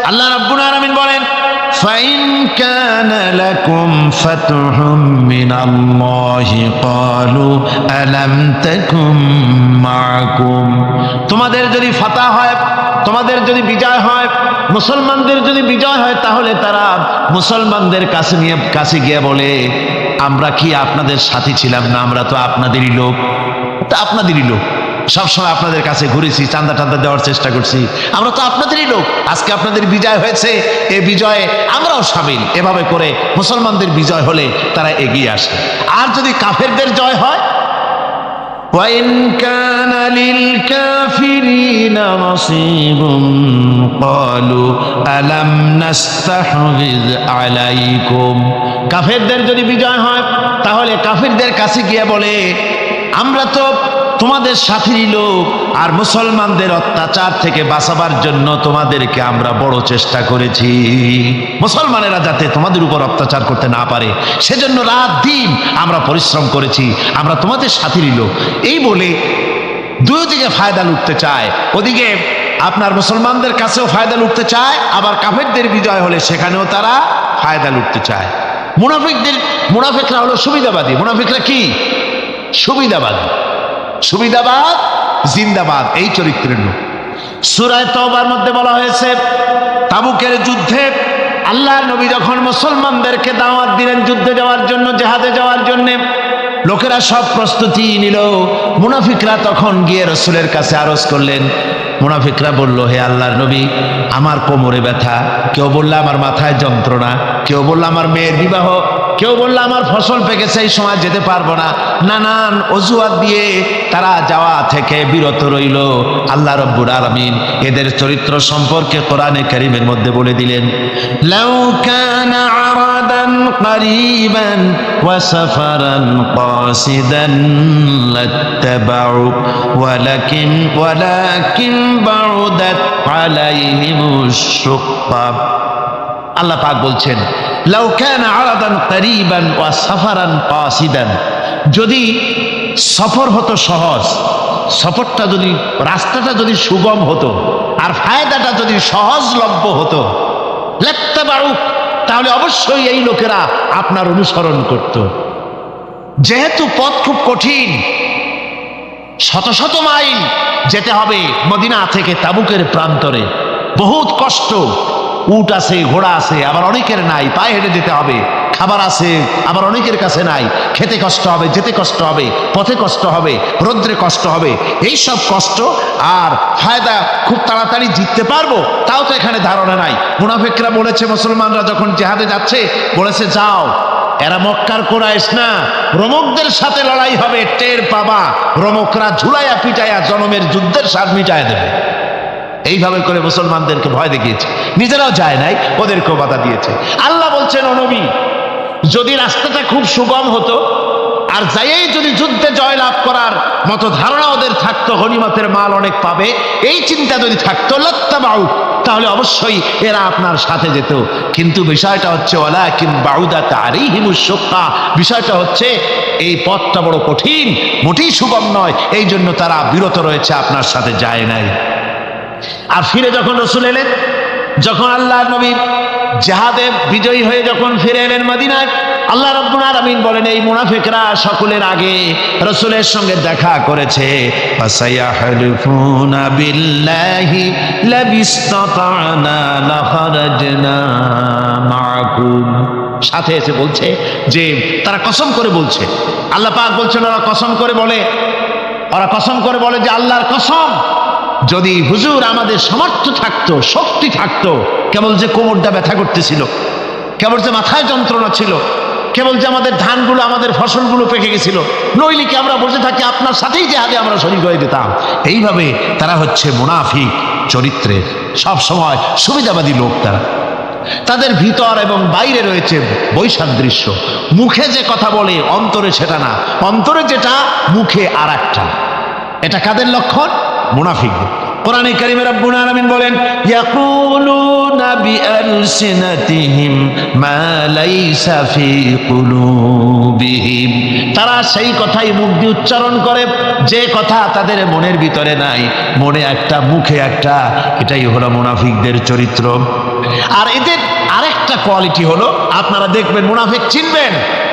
আল্লাহ রাব্বুল আলামিন বলেন, ফাইন কানা লাকুম ফাতহুম মিনাল্লাহি ক্বালু আলাম তাকুম মাআকুম। তোমাদের যদি ফাতহ হয়, তোমাদের যদি বিজয় হয়, মুসলমানদের যদি বিজয় হয়, তাহলে তারা মুসলমানদের কাছে গিয়ে বলে, আমরা কি আপনাদের সাথী ছিলাম না? আমরা তো আপনাদেরই লোক, তা আপনাদেরই লোক, সবসময় আপনাদের কাছে ঘুরেছি, চাঁদা টান্দা দেওয়ার চেষ্টা করছি, আমরা তো আপনাদেরই লোক, আজকে আপনাদের বিজয় হয়েছে, এই বিজয়ে আমরাও শামিল। এভাবে করে মুসলমানদের বিজয় হলে তারা এগিয়ে আসে। আর যদি কাফেরদের জয় হয়, وَإِنْ كَانَ لِلْكَافِرِينَ نَصِيبٌ قَالُوا أَلَمْ نَسْتَحْوِذْ عَلَيْكُمْ। কাফেরদের যদি বিজয় হয়, তাহলে কাফেরদের কাছে গিয়ে বলে, আমরা তো তোমাদের সাথীরই লোক, আর মুসলমানদের অত্যাচার থেকে বাঁচাবার জন্য তোমাদেরকে আমরা বড় চেষ্টা করেছি, মুসলমানেরা যাতে তোমাদের উপর অত্যাচার করতে না পারে, সেজন্য রাত দিন আমরা পরিশ্রম করেছি, আমরা তোমাদের সাথীরই লোক। এই বলে 2 দিকে ফায়দা লুটতে চায়। ওদিকে আপনার মুসলমানদের কাছেও ফায়দা লুটতে চায়, আবার কাফেরদের বিজয় হলে সেখানেও তারা ফায়দা লুটতে চায়। মুনাফিকরা হলো সুবিধাবাদী। মুনাফিকরা কি? সুবিধাবাদী। সুবিধাবাদ জিন্দাবাদ, এই চরিত্রের লোক। সূরা তাওবার মধ্যে বলা হয়েছে, তাবুকের যুদ্ধে আল্লাহর নবী যখন মুসলমানদেরকে দাওয়াত দিলেন যুদ্ধে যাওয়ার জন্য, জিহাদে যাওয়ার জন্য, লোকেরা সব প্রস্তুতি নিল। মুনাফিকরা তখন গিয়ে রাসূলের কাছে আরজ করলেন। মুনাফিকরা বলল, হে আল্লাহর নবী, আমার কোমরে ব্যথা, কেউ বলল আমার মাথায় যন্ত্রণা, কেউ বলল আমার মেয়ের বিবাহ, কেউ বলল আমার ফসল পেকেছে, এই সময় যেতে পারবো না। নানান অজুহাত দিয়ে তারা যাওয়া থেকে বিরত রইল। আল্লাহ রাব্বুল আলামিন এদের চরিত্র সম্পর্কে কোরআনে কারীমের মধ্যে বলে দিলেন, লাউ কানা আরাদান করিবান ওয়া সাফারান কাসিদান লাত্তাবাউ ওয়ালাকিন বাউদাত আলাইহিমুশ শুক্কা। আল্লাহ পাক বলছেন, লাউ কানা আরাদান করিবান ওয়া সাফারান কাসিদান, যদি সফর হতো সহজ, সফরটা যদি, রাস্তাটা যদি সুগম হতো, আর ফায়দাটা যদি সহজলভ্য হতো, লাত্তাবাউ, তাহলে অবশ্যই এই লোকেরা আপনার অনুসরণ করত। যেহেতু পথ খুব কঠিন, শত শত মাইল যেতে হবে মদিনা থেকে তাবুকের প্রান্তরে, বহুত কষ্ট, উট আছে, ঘোড়া আছে, আবার অনেকের নাই, পায়ে হেঁটে যেতে হবে, আবার আছে, আবার অনেকের কাছে নাই। খেতে কষ্ট হবে, যেতে কষ্ট হবে, পথে কষ্ট হবে, রৌদ্রে কষ্ট হবে। এই সব কষ্ট আর ফায়দা খুব তাড়াতাড়ি জিততে পারবো তাও তো এখানে ধারণা নাই। মুনাফিকরা বলেছে, মুসলমানরা যখন জিহাদে যাচ্ছে বলেছে যাও, এরা মক্কার কুরাইশ না, রোমকদের সাথে লড়াই হবে, টের পাবা। রোমকরা ঝুলাইয়া পিটাইয়া জনমের যুদ্ধের স্বাদ মিটাইয়া দেবে। এইভাবে করে মুসলমানদেরকে ভয় দেখিয়েছে, নিজেরাও যায় নাই, ওদেরকেও বাধা দিয়েছে। আল্লাহ বলছেন, ও নবী, যদি রাস্তাটা খুব সুগম হতো আর যাইয়েই যদি যুদ্ধে জয়লাভ করার মতো ধারণা ওদের থাকতো, গনিমতের মাল অনেক পাবে, এই চিন্তা যদি থাকতো, লাত্তাবাউ, তাহলে অবশ্যই এরা আপনার সাথে যেত। কিন্তু বিষয়টা হচ্ছে ওয়ালাকিন বাউদাত আলাইহিমুশ শুক্কা, বিষয়টা হচ্ছে এই পথটা বড় কঠিন, মোটেই সুগম নয়, এই জন্য তারা বিরত রয়েছে, আপনার সাথে যায় নাই। আর ফিরে যখন রাসূল এলেন, যখন আল্লাহর নবী জিহাদে বিজয়ী হয়ে যখন ফিরে এলেন মদিনায়, আল্লাহ রাব্বুল আলামিন বলেন, এই মুনাফিকরা সকলের আগে রাসূলের সঙ্গে দেখা করেছে। ফাসায়াহলিফুনা বিল্লাহি লাবিস্তাতা'না লাখারাজনা মাআকুম, সাথে এসে বলছে যে তারা কসম করে বলছে, আল্লাহ পাক বলছেন ওরা কসম করে বলে, ওরা কসম করে বলে যে আল্লাহর কসম, যদি হুজুর আমাদের সামর্থ্য থাকতো, শক্তি থাকতো, কেবল যে কোমরটা ব্যথা করতেছিল, কেবল যে মাথায় যন্ত্রণা ছিল, কেবল যে আমাদের ধানগুলো, আমাদের ফসলগুলো পেকে গেছিল, নইলে কি আমরা বসে থাকি, আপনার সাথেই জিহাদে আমরা শরীক হয়ে যেতাম। এইভাবে তারা হচ্ছে মুনাফিক চরিত্রের, সব সময় সুবিধাবাদী লোক। তারা, তাদের ভিতর এবং বাইরে রয়েছে বৈসাদৃশ্য। মুখে যে কথা বলে অন্তরে সেটা না, অন্তরে যেটা মুখে আর একটা। এটা কাদের লক্ষণ? মুনাফিকদের। কোরআনে কারিমে রব্বুল আলামিন বলেন, ইয়াকুলুনা বিআলসিনাতিহিম মা লাইসা ফি কুলুবিহিম, তারা সেই কথাই মুখ দিয়ে উচ্চারণ করে যে কথা তাদের মনের ভিতরে নাই, মনে একটা মুখে একটা। এটাই হলো মুনাফিকদের চরিত্র। আর এদের আরেকটা কোয়ালিটি হলো, আপনারা দেখবেন মুনাফিক চিনবেন,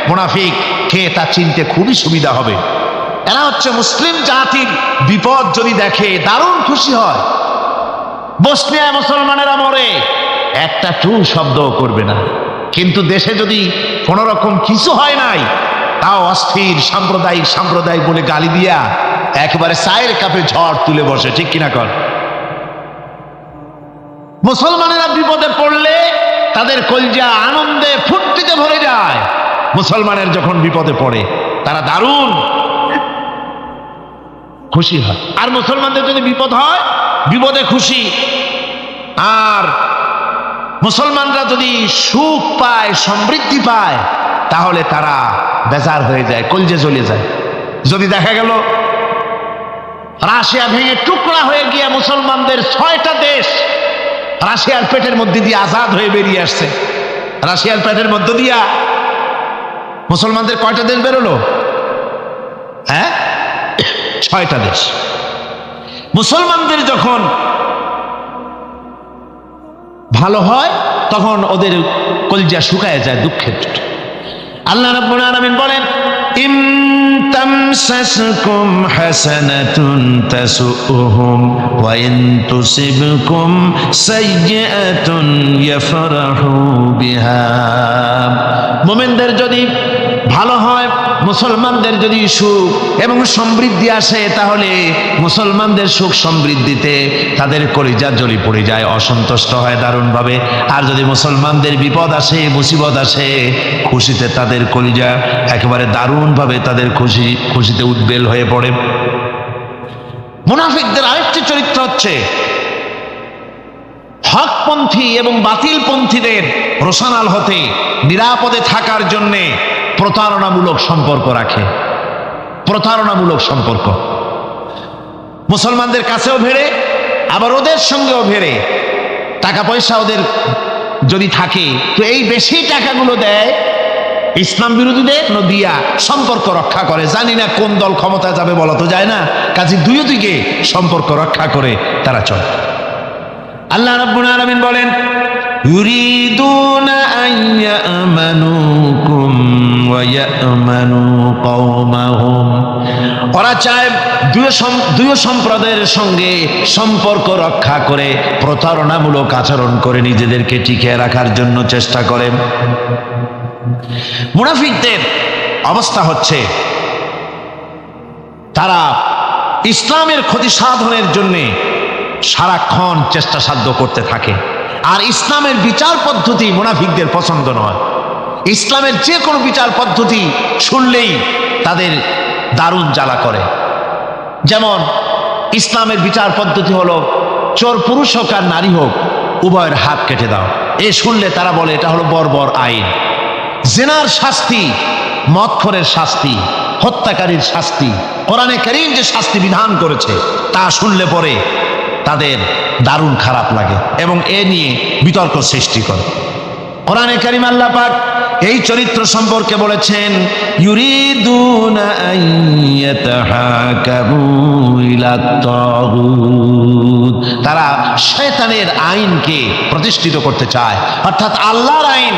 মুনাফিক কে তা চিনতে খুবই সুবিধা হবে। এরা হচ্ছে মুসলিম জাতির বিপদ যদি দেখে দারুণ খুশি হয়। বসনিয়ায় মুসলমানেরা মরে, একটা টু শব্দ করবে না, কিন্তু দেশে যদি কোন রকম কিছু হয় নাই, তাও অস্থির, সাম্প্রদায়িক বলে গালি দিয়া একেবারে চায়ের কাপে ঝড় তুলে বসে, ঠিক কিনা কর? মুসলমানেরা বিপদে পড়লে তাদের কলজা আনন্দে ফুর্তিতে ভরে যায়। মুসলমানের যখন বিপদে পড়ে তারা দারুণ খুশি হয়। আর মুসলমানদের যদি বিপদ হয়, বিপদে খুশি। আর মুসলমানরা যদি সুখ পায়, সমৃদ্ধি পায়, তাহলে তারা বেজার হয়ে যায়, কলজে জ্বলে যায়। যদি দেখা গেল রাশিয়া ভেঙে টুকরা হয়ে গিয়ে মুসলমানদের 6টা দেশ রাশিয়ার পেটের মধ্যে দিয়ে আজাদ হয়ে বেরিয়ে আসছে, রাশিয়ার পেটের মধ্য দিয়া মুসলমানদের কয়টা দেশ বেরোলো? হ্যাঁ, 6টা দেশ। মুসলমানদের যখন ভালো হয় তখন ওদের কলজা শুকায় যায় দুঃখের। আল্লাহ রাব্বুল আলামিন বলেন, ইন তামসাসকুম হাসানাতুন তাসুহুম ওয়া ইন তুসিবকুম সাইয়্যাতুন ইয়াফরাহু বিহা। মুমিনদের যদি ভালো হয়, মুসলমানদের যদি সুখ এবং সমৃদ্ধি আসে, তাহলে মুসলমানদের সুখ সমৃদ্ধিতে তাদের কলিজা জ্বলি পড়ে যায়, অসন্তুষ্ট হয় দারুণভাবে। আর যদি মুসলমানদের বিপদ আসে, মুসিবত আসে, খুশিতে তাদের কলিজা একেবারে দারুণভাবে তাদের খুশিতে উদ্বেল হয়ে পড়ে। মুনাফিকদের আরেকটি চরিত্র হচ্ছে হকপন্থী এবং বাতিলপন্থীদের রোশানাল হতে, নিরাপদে থাকার জন্যে প্রতারণামূলক সম্পর্ক রাখে। প্রতারণামূলক সম্পর্ক মুসলমানদের কাছেও ভেড়ে, আবার ওদের সঙ্গেও ভেড়ে। টাকা পয়সা ওদের যদি থাকে তো এই বেশি টাকাগুলো দেয় ইসলাম বিরোধীদের, দিয়া সম্পর্ক রক্ষা করে। জানি না কোন দল ক্ষমতা যাবে, বলা তো যায় না, কাজে দুই দিকে সম্পর্ক রক্ষা করে তারা চলে। আল্লাহ রাব্বুল আলামিন বলেন, ইউরিদুনা আন ইয়ামানুকুম ওয়া ইয়ামানু কওমাহুম, ওরা চায় দুই সম্প্রদায়ের সঙ্গে সম্পর্ক রক্ষা করে প্রতারণামূলক আচরণ করে নিজেদেরকে টিকিয়ে রাখার জন্য চেষ্টা করে। মুনাফিকদের অবস্থা হচ্ছে তারা ইসলামের ক্ষতি সাধনের জন্য সারাক্ষণ চেষ্টা সাধ্য করতে থাকে। আর ইসলামের বিচার পদ্ধতি মুনাফিকদের পছন্দ নয়। ইসলামের যে কোনো বিচার পদ্ধতি শুনলেই তাদের দারুণ জ্বালা করে। যেমন ইসলামের বিচার পদ্ধতি হলো চোর পুরুষ হোক আর নারী হোক উভয়ের হাত কেটে দাও। এ শুনলে তারা বলে এটা হলো বর্বর আইন। জেনার শাস্তি, মদখোরের শাস্তি, হত্যাকারীর শাস্তি, কোরআনে কারীম যে শাস্তি বিধান করেছে তা শুনলে পরে তাদের দারুণ খারাপ লাগে এবং এ নিয়ে বিতর্ক সৃষ্টি করে। কোরআনে কারীম আল্লাহ পাক এই চরিত্র সম্পর্কে বলেছেন, ইউরিদুনা আন ইয়াতাহাকামু ইলাত তাগুত, তারা শয়তানের আইনকে প্রতিষ্ঠিত করতে চায়, অর্থাৎ আল্লাহর আইন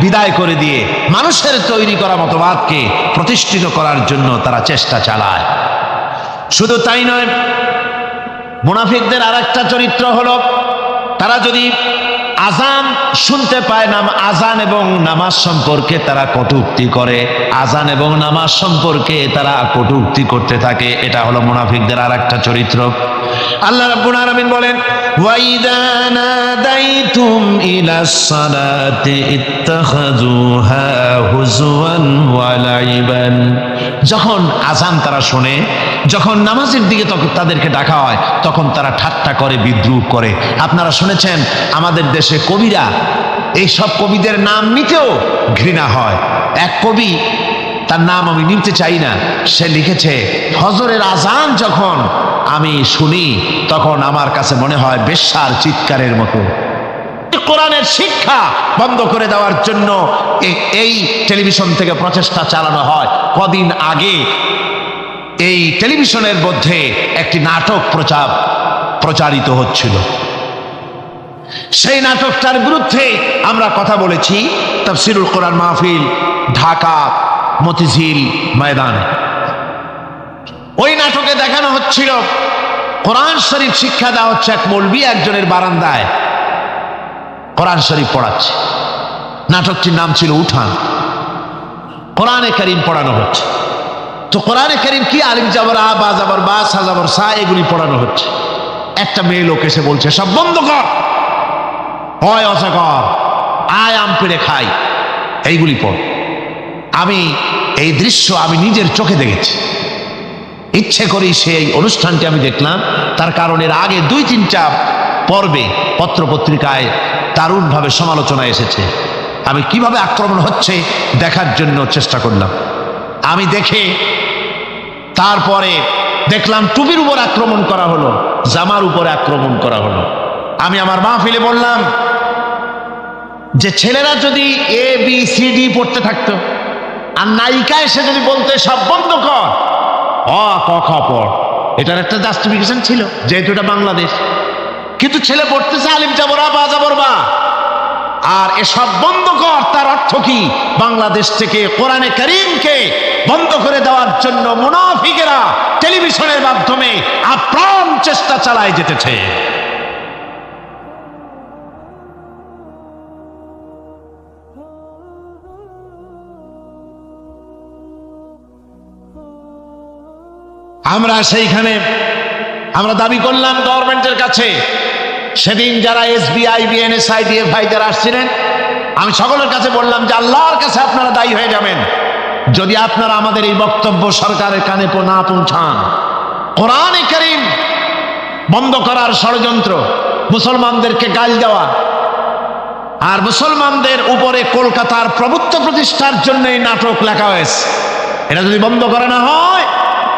বিদায় করে দিয়ে মানুষের তৈরি করা মতবাদকে প্রতিষ্ঠিত করার জন্য তারা চেষ্টা চালায়। শুধু তাই নয়, মুনাফিকদের আরেকটা চরিত্র হলো তারা যদি আজান শুনতে পায় না, আজান এবং নামাজ সম্পর্কে তারা কটূক্তি করে, আজান এবং নামাজ সম্পর্কে তারা কটূক্তি করতে থাকে। এটা হলো মুনাফিকদের আরেকটা চরিত্র। আল্লাহ রাব্বুল আলামিন বলেন, ওয়াইদা নাদাইতুম ইলাস সালাতি ইত্তাখাযুহা হুজওয়ান ওয়া লাইবান, যখন আজান তারা শোনে, যখন নামাজের দিকে তখন তাদেরকে ডাকা হয় তখন তারা ঠাট্টা করে, বিদ্রুপ করে। আপনারা শুনেছেন আমাদের দেশে কবিরা, এই সব কবিদের নাম নিতেও ঘৃণা হয়। এক কবি, তার নাম আমি নিতে চাই না, সে লিখেছে, ফজরের আজান যখন আমি শুনি তখন আমার কাছে মনে হয় বেশ্যার চিৎকারের মতো। কোরআনের শিক্ষা বন্ধ করে দেওয়ার জন্য এই টেলিভিশন থেকে প্রচেষ্টা চালানো হয়। কদিন আগে এই টেলিভিশনের মধ্যে একটি নাটক প্রচারিত হচ্ছিল। সেই নাটকটার বিরুদ্ধে আমরা কথা বলেছি তাফসীরুল কোরআন মাহফিল, ঢাকা মতিঝিল ময়দানে। ওই নাটকে দেখানো হচ্ছিল কোরআন শরীফ শিক্ষা দেওয়া হচ্ছে, এক মৌলবি একজনের বারান্দায় কোরআন শরীফ পড়াচ্ছে। নাটকটির নাম ছিল উঠান। কোরআনে কারীম পড়ানো হচ্ছে। তো কোরআনে কারীম কি আলিফ জাবর আ, বা জাবর বা, সা জাবর সা, এগুলি পড়ানো হচ্ছে। একটা মেয়ে লোক এসে বলছে, সব বন্ধ কর, হয় অসা কর, আয় আম পেড়ে খাই, এইগুলি পড়। আমি এই দৃশ্য আমি নিজের চোখে দেখেছি। ইচ্ছে করেই সেই অনুষ্ঠানটি আমি দেখলাম, তার কারণ এর আগে 2-3টা পর্বে পত্রপত্রিকায় দারুণভাবে সমালোচনা এসেছে। আমি কিভাবে আক্রমণ হচ্ছে দেখার জন্য চেষ্টা করলাম। আমি দেখে তারপরে দেখলাম টুপির উপর আক্রমণ করা হলো, জামার উপরে আক্রমণ করা হলো। আমি আমার মাহফিলে বললাম যে ছেলেরা যদি ABCD পড়তে থাকতো আর নায়িকা এসে যদি বলতে সব বন্ধ কর, অ ক খ পড়, এটার একটা জাস্টিফিকেশন ছিল যেহেতু এটা বাংলাদেশ। কিন্তু ছেলে পড়তেছে আলিফ জাবর আ, বা জাবর বা, আর এসব বন্ধ কর, তার অর্থ কি? বাংলাদেশ থেকে কোরআনে কারীমকে বন্ধ করে দেওয়ার জন্য মুনাফিকেরা টেলিভিশনের মাধ্যমে আপ্রাণ চেষ্টা চালায় যেতেছে। আমরা সেইখানে আমরা দাবি করলাম গভর্নমেন্টের কাছে। সেদিন যারা SBI, BNSI, DFI যারা আসছিলেন, আমি সকলের কাছে বললাম যে আল্লাহর কাছে আপনারা দায়ী হয়ে যাবেন যদি আপনারা আমাদের এই বক্তব্য সরকারের কানে না পৌঁছান। কোরআনে কারীম বন্ধ করার ষড়যন্ত্র, মুসলমানদেরকে গাল দেওয়া, আর মুসলমানদের উপরে কলকাতার প্রভুত্ব প্রতিষ্ঠার জন্য এই নাটক লেখা হয়েছে। এটা যদি বন্ধ করা না হয়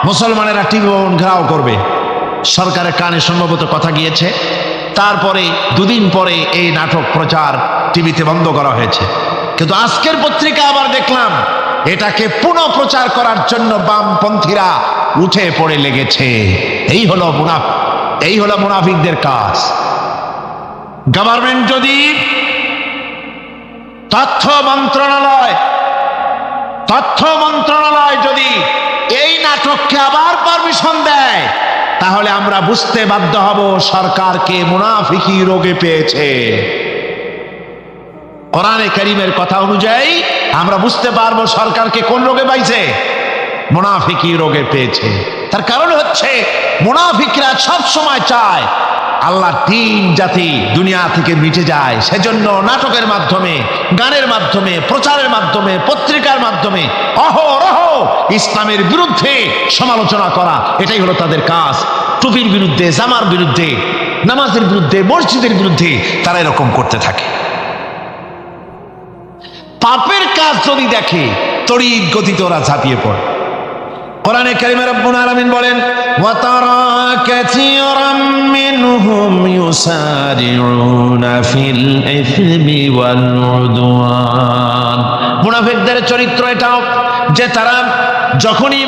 মুসলমানেরা টিভি ভবন ঘেরাও করবে। সরকারের কানে সম্ভবত কথা গিয়েছে। তারপরে 2 দিন পরে এই নাটক প্রচার টিভিতে বন্ধ করা হয়েছে। কিন্তু আজকের পত্রিকা আবার দেখলাম এটাকে পুনঃ প্রচার করার জন্য বামপন্থীরা উঠে পড়ে লেগেছে। এই হলো মুনাফিকদের কাজ। গভর্নমেন্ট যদি তথ্য মন্ত্রণালয় যদি এই নাটককে আবার পারমিশন দেয় তাহলে আমরা বুঝতে বাধ্য হব সরকারকে মুনাফিকি রোগে পেয়েছে। কোরআনে কারীমের কথা অনুযায়ী আমরা বুঝতে পারবো সরকারকে কোন রোগে পাইছে, মুনাফিকি রোগে পেয়েছে। তার কারণ হচ্ছে মুনাফিকরা সব সময় চায় আল্লাহ তিন জাতি দুনিয়া থেকে মিটে যায়, সেজন্য নাটকের মাধ্যমে, গানের মাধ্যমে, প্রচারের মাধ্যমে, পত্রিকার মাধ্যমে অহরহ ইসলামের বিরুদ্ধে সমালোচনা করা, এটাই হলো তাদের কাজ। টুপির বিরুদ্ধে, জামার বিরুদ্ধে, নামাজের বিরুদ্ধে, মসজিদের বিরুদ্ধে তারা এরকম করতে থাকে। পাপের কাজ যদি দেখে তড়িৎ গতিতে ওরা ঝাঁপিয়ে পড়ে। কোরআনে কারীমে রব্বুল আলামিন বলেন, ওয়া তারা কাসীরাম মিনহুম ইউসারিউনা ফিল ইসমি ওয়াল উদওয়ান। মুনাফিকদের চরিত্র এটাও যে তারা যখনই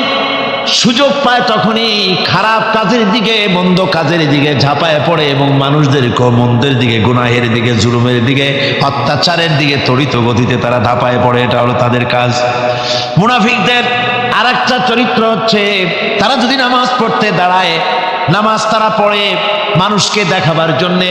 সুযোগ পায় তখনই খারাপ কাজের দিকে, মন্দ কাজের দিকে ঝাঁপায় পড়ে এবং মানুষদেরকে মন্দের দিকে, গুনাহের দিকে, জুলুমের দিকে, অত্যাচারের দিকে তড়িৎ গতিতে তারা ঝাঁপায় পড়ে। এটা হলো তাদের কাজ। মুনাফিকদের আর একটা চরিত্র হচ্ছে তারা যদি নামাজ পড়তে দাঁড়ায়, নামাজ তারা পড়ে মানুষকে দেখাবার জন্যে,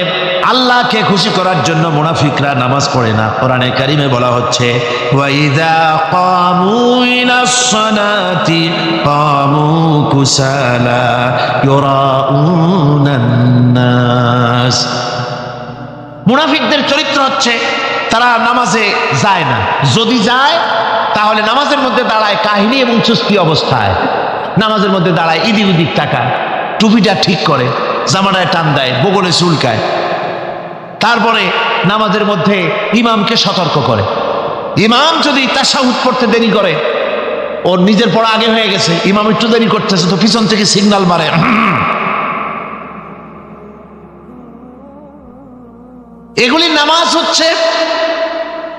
আল্লাহকে খুশি করার জন্য মুনাফিকরা নামাজ পড়ে না। কোরআনে কারীমে বলা হচ্ছে, ওয়াইদা কামু ইলাস সালাতি কামু কুসালা ইউরাউনান নাস। মুনাফিকদের চরিত্র হচ্ছে তারা নামাজে যায় না, যদি যায় তাহলে নামাজের মধ্যে দাঁড়ায় কাহিনী এবং চুস্তি অবস্থায়, নামাজের মধ্যে দাঁড়ায় ইদিক উদিক তাকায়, টুপিটা ঠিক করে, জামাটায় টান দেয়, বগলে চুলকায়, তারপরে নামাজের মধ্যে ইমামকে সতর্ক করে। ইমাম যদি তাশাহুদ পড়তে দেরি করে, ওর নিজের পড়া আগে হয়ে গেছে, ইমাম একটু দেরি করতেছে তো পিছন থেকে সিগন্যাল মারে। এগুলি নামাজ হচ্ছে,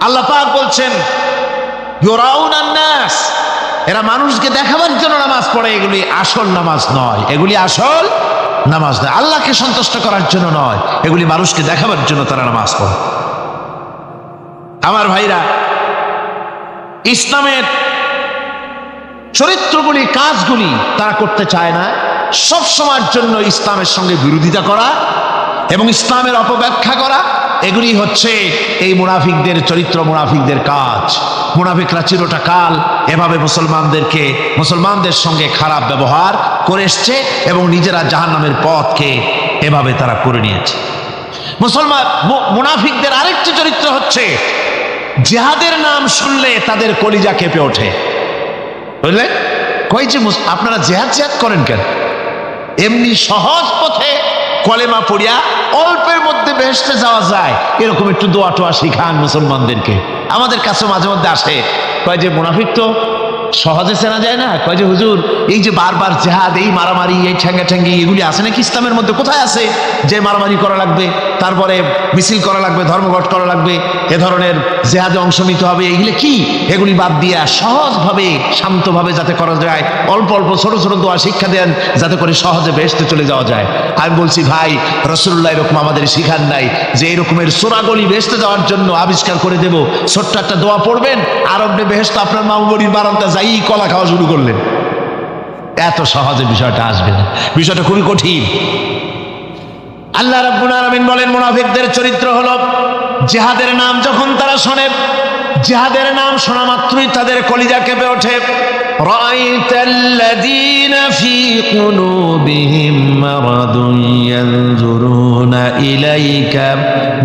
আল্লাহ পাক বলছেন ইউরাউনান নাস, এরা মানুষকে দেখাবার জন্য নামাজ পড়ে, এগুলি আসল নামাজ নয়, এগুলি আসল নামাজ নয়, আল্লাহকে সন্তুষ্ট করার জন্য নয়, এগুলি মানুষকে দেখাবার জন্য তারা নামাজ পড়ে। আমার ভাইরা, ইসলামের চরিত্রগুলি, কাজগুলি তারা করতে চায় না, সব সময়ের জন্য ইসলামের সঙ্গে বিরোধিতা করা এবং ইসলামের অপব্যাখ্যা করা, এগুলি হচ্ছে এই মুনাফিকদের চরিত্র, মুনাফিকদের কাজ। মুনাফিকরা চিরটা কাল এভাবে মুসলমানদের সঙ্গে খারাপ ব্যবহার করে এসছে এবং নিজেরা জাহান্নামের পথকে এভাবে তারা করে নিয়েছে। মুনাফিকদের আরেকটি চরিত্র হচ্ছে জিহাদের নাম শুনলে তাদের কলিজা কেঁপে ওঠে। বুঝলেন? কই যে আপনারা জিহাদ করেন কেন? এমনি সহজ পথে কলেমা পড়িয়া অল্পের মধ্যে বেহেশতে যাওয়া যায়, এরকম একটু দোয়া টোয়া শিখান মুসলমানদেরকে। আমাদের কাছে মাঝে মধ্যে আসে, কয় যে মুনাফিক তো সহজে চেনা যায় না, কয় যে হুজুর এই যে বারবার জেহাদ, এই মারামারি, এই ঠ্যাঙ্গি এগুলি আছে নাকি ইসলামের মধ্যে? কোথায় আছে যে মারামারি করা লাগবে, তারপরে মিছিল করা লাগবে, ধর্মঘট করা লাগবে, এ ধরনের জেহাদে অংশ নিতে হবে? এগুলি কি? এগুলি বাদ দিয়া সহজভাবে, শান্তভাবে যাতে করা যায়, অল্প অল্প ছোট ছোট দোয়া শিক্ষা দেন যাতে করে সহজে বেহেশতে চলে যাওয়া যায়। আমি বলছি ভাই, রাসূলুল্লাহ এরকম আমাদের শিখান নাই যে এরকমের সোরাগলি বেহেশতে যাওয়ার জন্য আবিষ্কার করে দেব, ছোট্ট একটা দোয়া পড়বেন আর আপনি বেহেশত আপনার মামুবড়ির বারান্দা যাই কলা খাওয়া শুরু করলেন। এত সহজে বিষয়টা আসবে না, বিষয়টা খুবই কঠিন। আল্লাহ রাব্বুল আলামিন বলেন, মুনাফিকদের চরিত্র হলো জিহাদের নাম যখন তারা শোনে, জিহাদের নাম শোনা মাত্রই তাদের কলিজা কেঁপে ওঠে। রাআইতাল্লাযীনা ফী কুলুবিহিম মারাদুন ইয়ানজুরুনা ইলাইকা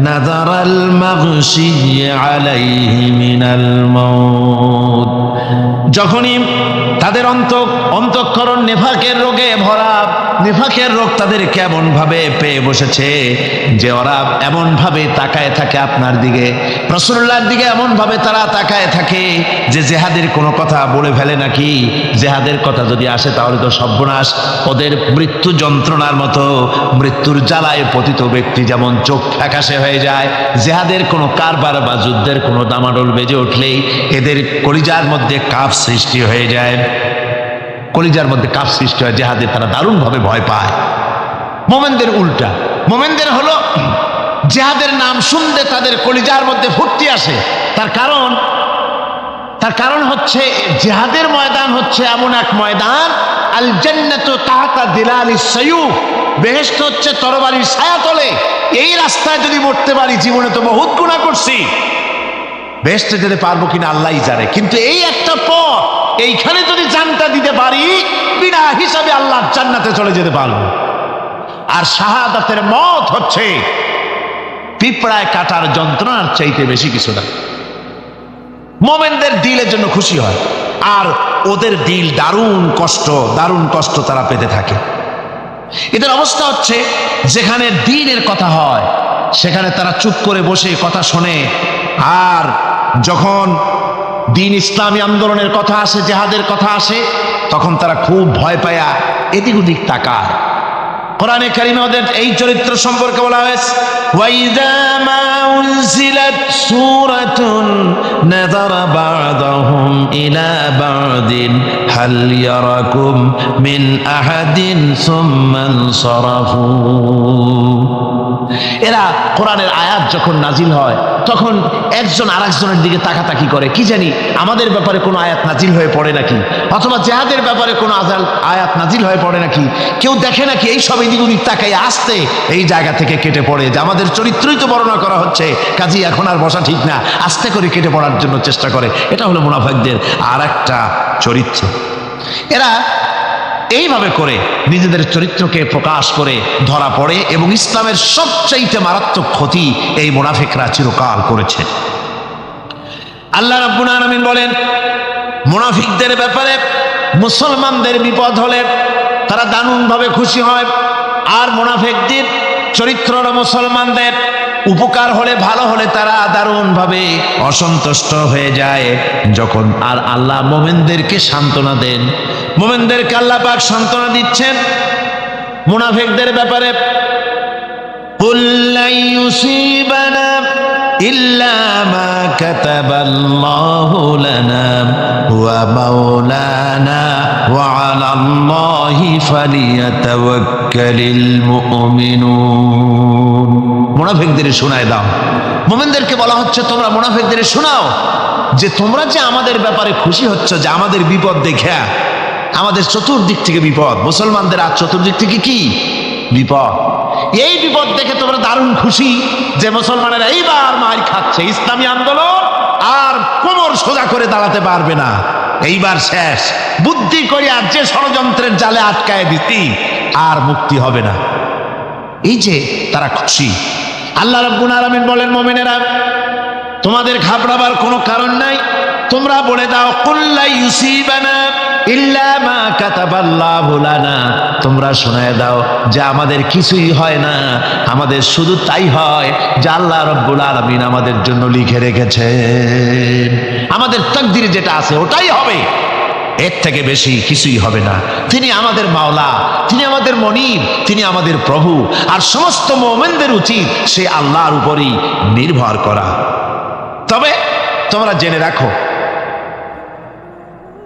নাযারাল মাগশিয়্যি আলাইহি মিনাল মাউত। যখনই তাদের অন্তঃকরণ নেফাকের রোগে ভরা, নেফাকের রোগ তাদেরকে এমন ভাবে পেয়ে বসেছে যে ওরা এমন ভাবে তাকায় থাকে আপনার দিকে, রাসূলুল্লাহর দিকে এমন ভাবে তারা তাকায় থাকে যে জেহাদের কোনো কথা বলে ফেলে নাকি, জেহাদের কথা যদি আসে তাহলে তো সর্বনাশ। ওদের মৃত্যু যন্ত্রণার মতো, মৃত্যুর জ্বালায় পতিত ব্যক্তি যেমন চোখ ফ্যাকাশে হয়ে যায়, জেহাদের কোনো কারবার বা যুদ্ধের কোনো দামাডোল বেজে উঠলেই এদের কলিজার মধ্যে কাফ সৃষ্টি হয়ে যায়, কলিজার মধ্যে কাফ সৃষ্টি হয়, জেহাদে তারা দারুণভাবে ভয় পায়। মোমেনদের উল্টা, মোমেনদের হলো জেহাদের নাম শুনতে তাদের কলিজার মধ্যে ফুর্তি আসে। তার কারণ হচ্ছে জেহাদের ময়দান হচ্ছে এমন এক ময়দান, আল জান্নাতু তাহতা দিলালিস সায়ুফ, বেহেশত হচ্ছে তরবারির ছায়াতলে। এই রাস্তায় যদি মরতে পারি, জীবনে তো বহুত গুনাহ করছি, বেহেশতে যেতে পারবো কিনা আল্লাহই জানে, কিন্তু এই একটা পথ, এইখানে যদি জানটা দিতে পারি বিনা হিসাবে আল্লাহর জান্নাতে চলে যেতে পারবো। আর শাহাদাতের মত হচ্ছে পিঁপড়ায় কাটার যন্ত্রণার চাইতে বেশি কিছু না। মোমেনদের দিলের জন্য খুশি হয়, আর ওদের দিল দারুণ কষ্ট তারা পেতে থাকে। এদের অবস্থা হচ্ছে যেখানে দ্বীনের কথা হয় সেখানে তারা চুপ করে বসে কথা শোনে, আর যখন দ্বীন ইসলামী আন্দোলনের কথা আসে, জিহাদের কথা আসে, তখন তারা খুব ভয় পায়া এদিক ওদিক তাকায়। কোরআনে কারিমে ওদের এই চরিত্র সম্পর্কে বলা হয়েছে, ওয়াইযা মা উনজিলাত সূরাতুন নাযারা বা'দাহুম ইলা বা'দিন হাল ইয়ারাকুম মিন আহাদিন সুম্মা ইনসারাফু। এরা কোরআনের আয়াত যখন নাজিল হয় তখন একজন আরেকজনের দিকে তাকাতাকি করে, কি জানি আমাদের ব্যাপারে কোনো আয়াত নাজিল হয়ে পড়ে নাকি, অথবা জিহাদের ব্যাপারে কোনো আয়াত নাজিল হয়ে পড়ে নাকি। কেউ দেখে নাকি এই সব এদিক ওদিক তাকাই আসতে এই জায়গা থেকে কেটে পড়ে, যে আমাদের চরিত্রই তো বর্ণনা করা হচ্ছে, কাজী এখন আর বসা ঠিক না, আস্তে করে কেটে পড়ার জন্য চেষ্টা করে। এটা হলো মুনাফিকদের আর একটা চরিত্র। এরা এইভাবে করে নিজেদের চরিত্রকে প্রকাশ করে ধরা পড়ে, এবং ইসলামের সবচাইতে মারাত্মক ক্ষতি এই মুনাফিকরা চিরকাল করেছে। আল্লাহ রাব্বুল আলামিন বলেন, মুনাফিকদের ব্যাপারে মুসলমানদের বিপদ হলে তারা দারুণভাবে খুশি হয়, আর মুনাফিকদের চরিত্র মুসলমানদের উপকার হলে, ভালো হলে তারা দারুণভাবে অসন্তুষ্ট হয়ে যায়। যখন আর আল্লাহ মুমিনদেরকে সান্ত্বনা দেন, মুমিনদেরকে আল্লাহ পাক সান্ত্বনা দিচ্ছেন মুনাফিকদের ব্যাপারে, কুল লা ইউসিবানা ইল্লা মা কাতাবাল্লাহু লানা ওয়া মাওলানা ওয়া আলাল্লাহি ফালিয়াতাওয়াক্কালিল মুমিনুন। মুনাফিকদের শোনায় দাও। মুমিনদেরকে বলা হচ্ছে তোমরা মুনাফিকদের শোনাও যে তোমরা যে আমাদের ব্যাপারে খুশি হচ্ছ, যে আমাদের বিপদ দেখে, আমাদের চতুর্দিক থেকে বিপদ, মুসলমানদের আর চতুর্দিক থেকে কি বিপদ, এই বিপদ দেখে তোমরা দারুণ খুশি যে মুসলমানেরা এইবার মার খাচ্ছে, ইসলামী আন্দোলন আর কোমর সোজা করে দাঁড়াতে পারবে না, এইবার শেষ, বুদ্ধি করে আর যে ষড়যন্ত্রের জালে আটকায় দিতি আর মুক্তি হবে না। এই যে তারা খুশি। আল্লাহ রাব্বুল আলামিন বলেন, মুমিনেরা তোমাদের ঘাবড়াবার কোনো কারণ নাই, তোমরা বলে দাও কুল লা ইউসিবানা ইল্লা মা কাতাবাল্লাহু লানা, তোমরা শোনায় দাও যে আমাদের কিছুই হয় না, আমাদের শুধু তাই হয় যে আল্লাহ রাব্বুল আলামিন আমাদের জন্য লিখে রেখেছেন, আমাদের তাকদীরে যেটা আছে ওটাই হবে, এর থেকে বেশি কিছুই হবে না। তিনি আমাদের মাওলা, তিনি আমাদের মনিব, তিনি আমাদের প্রভু, আর সমস্ত মুমিনদের উচিত সে আল্লাহর উপরই নির্ভর করা। তবে তোমরা জেনে রাখো,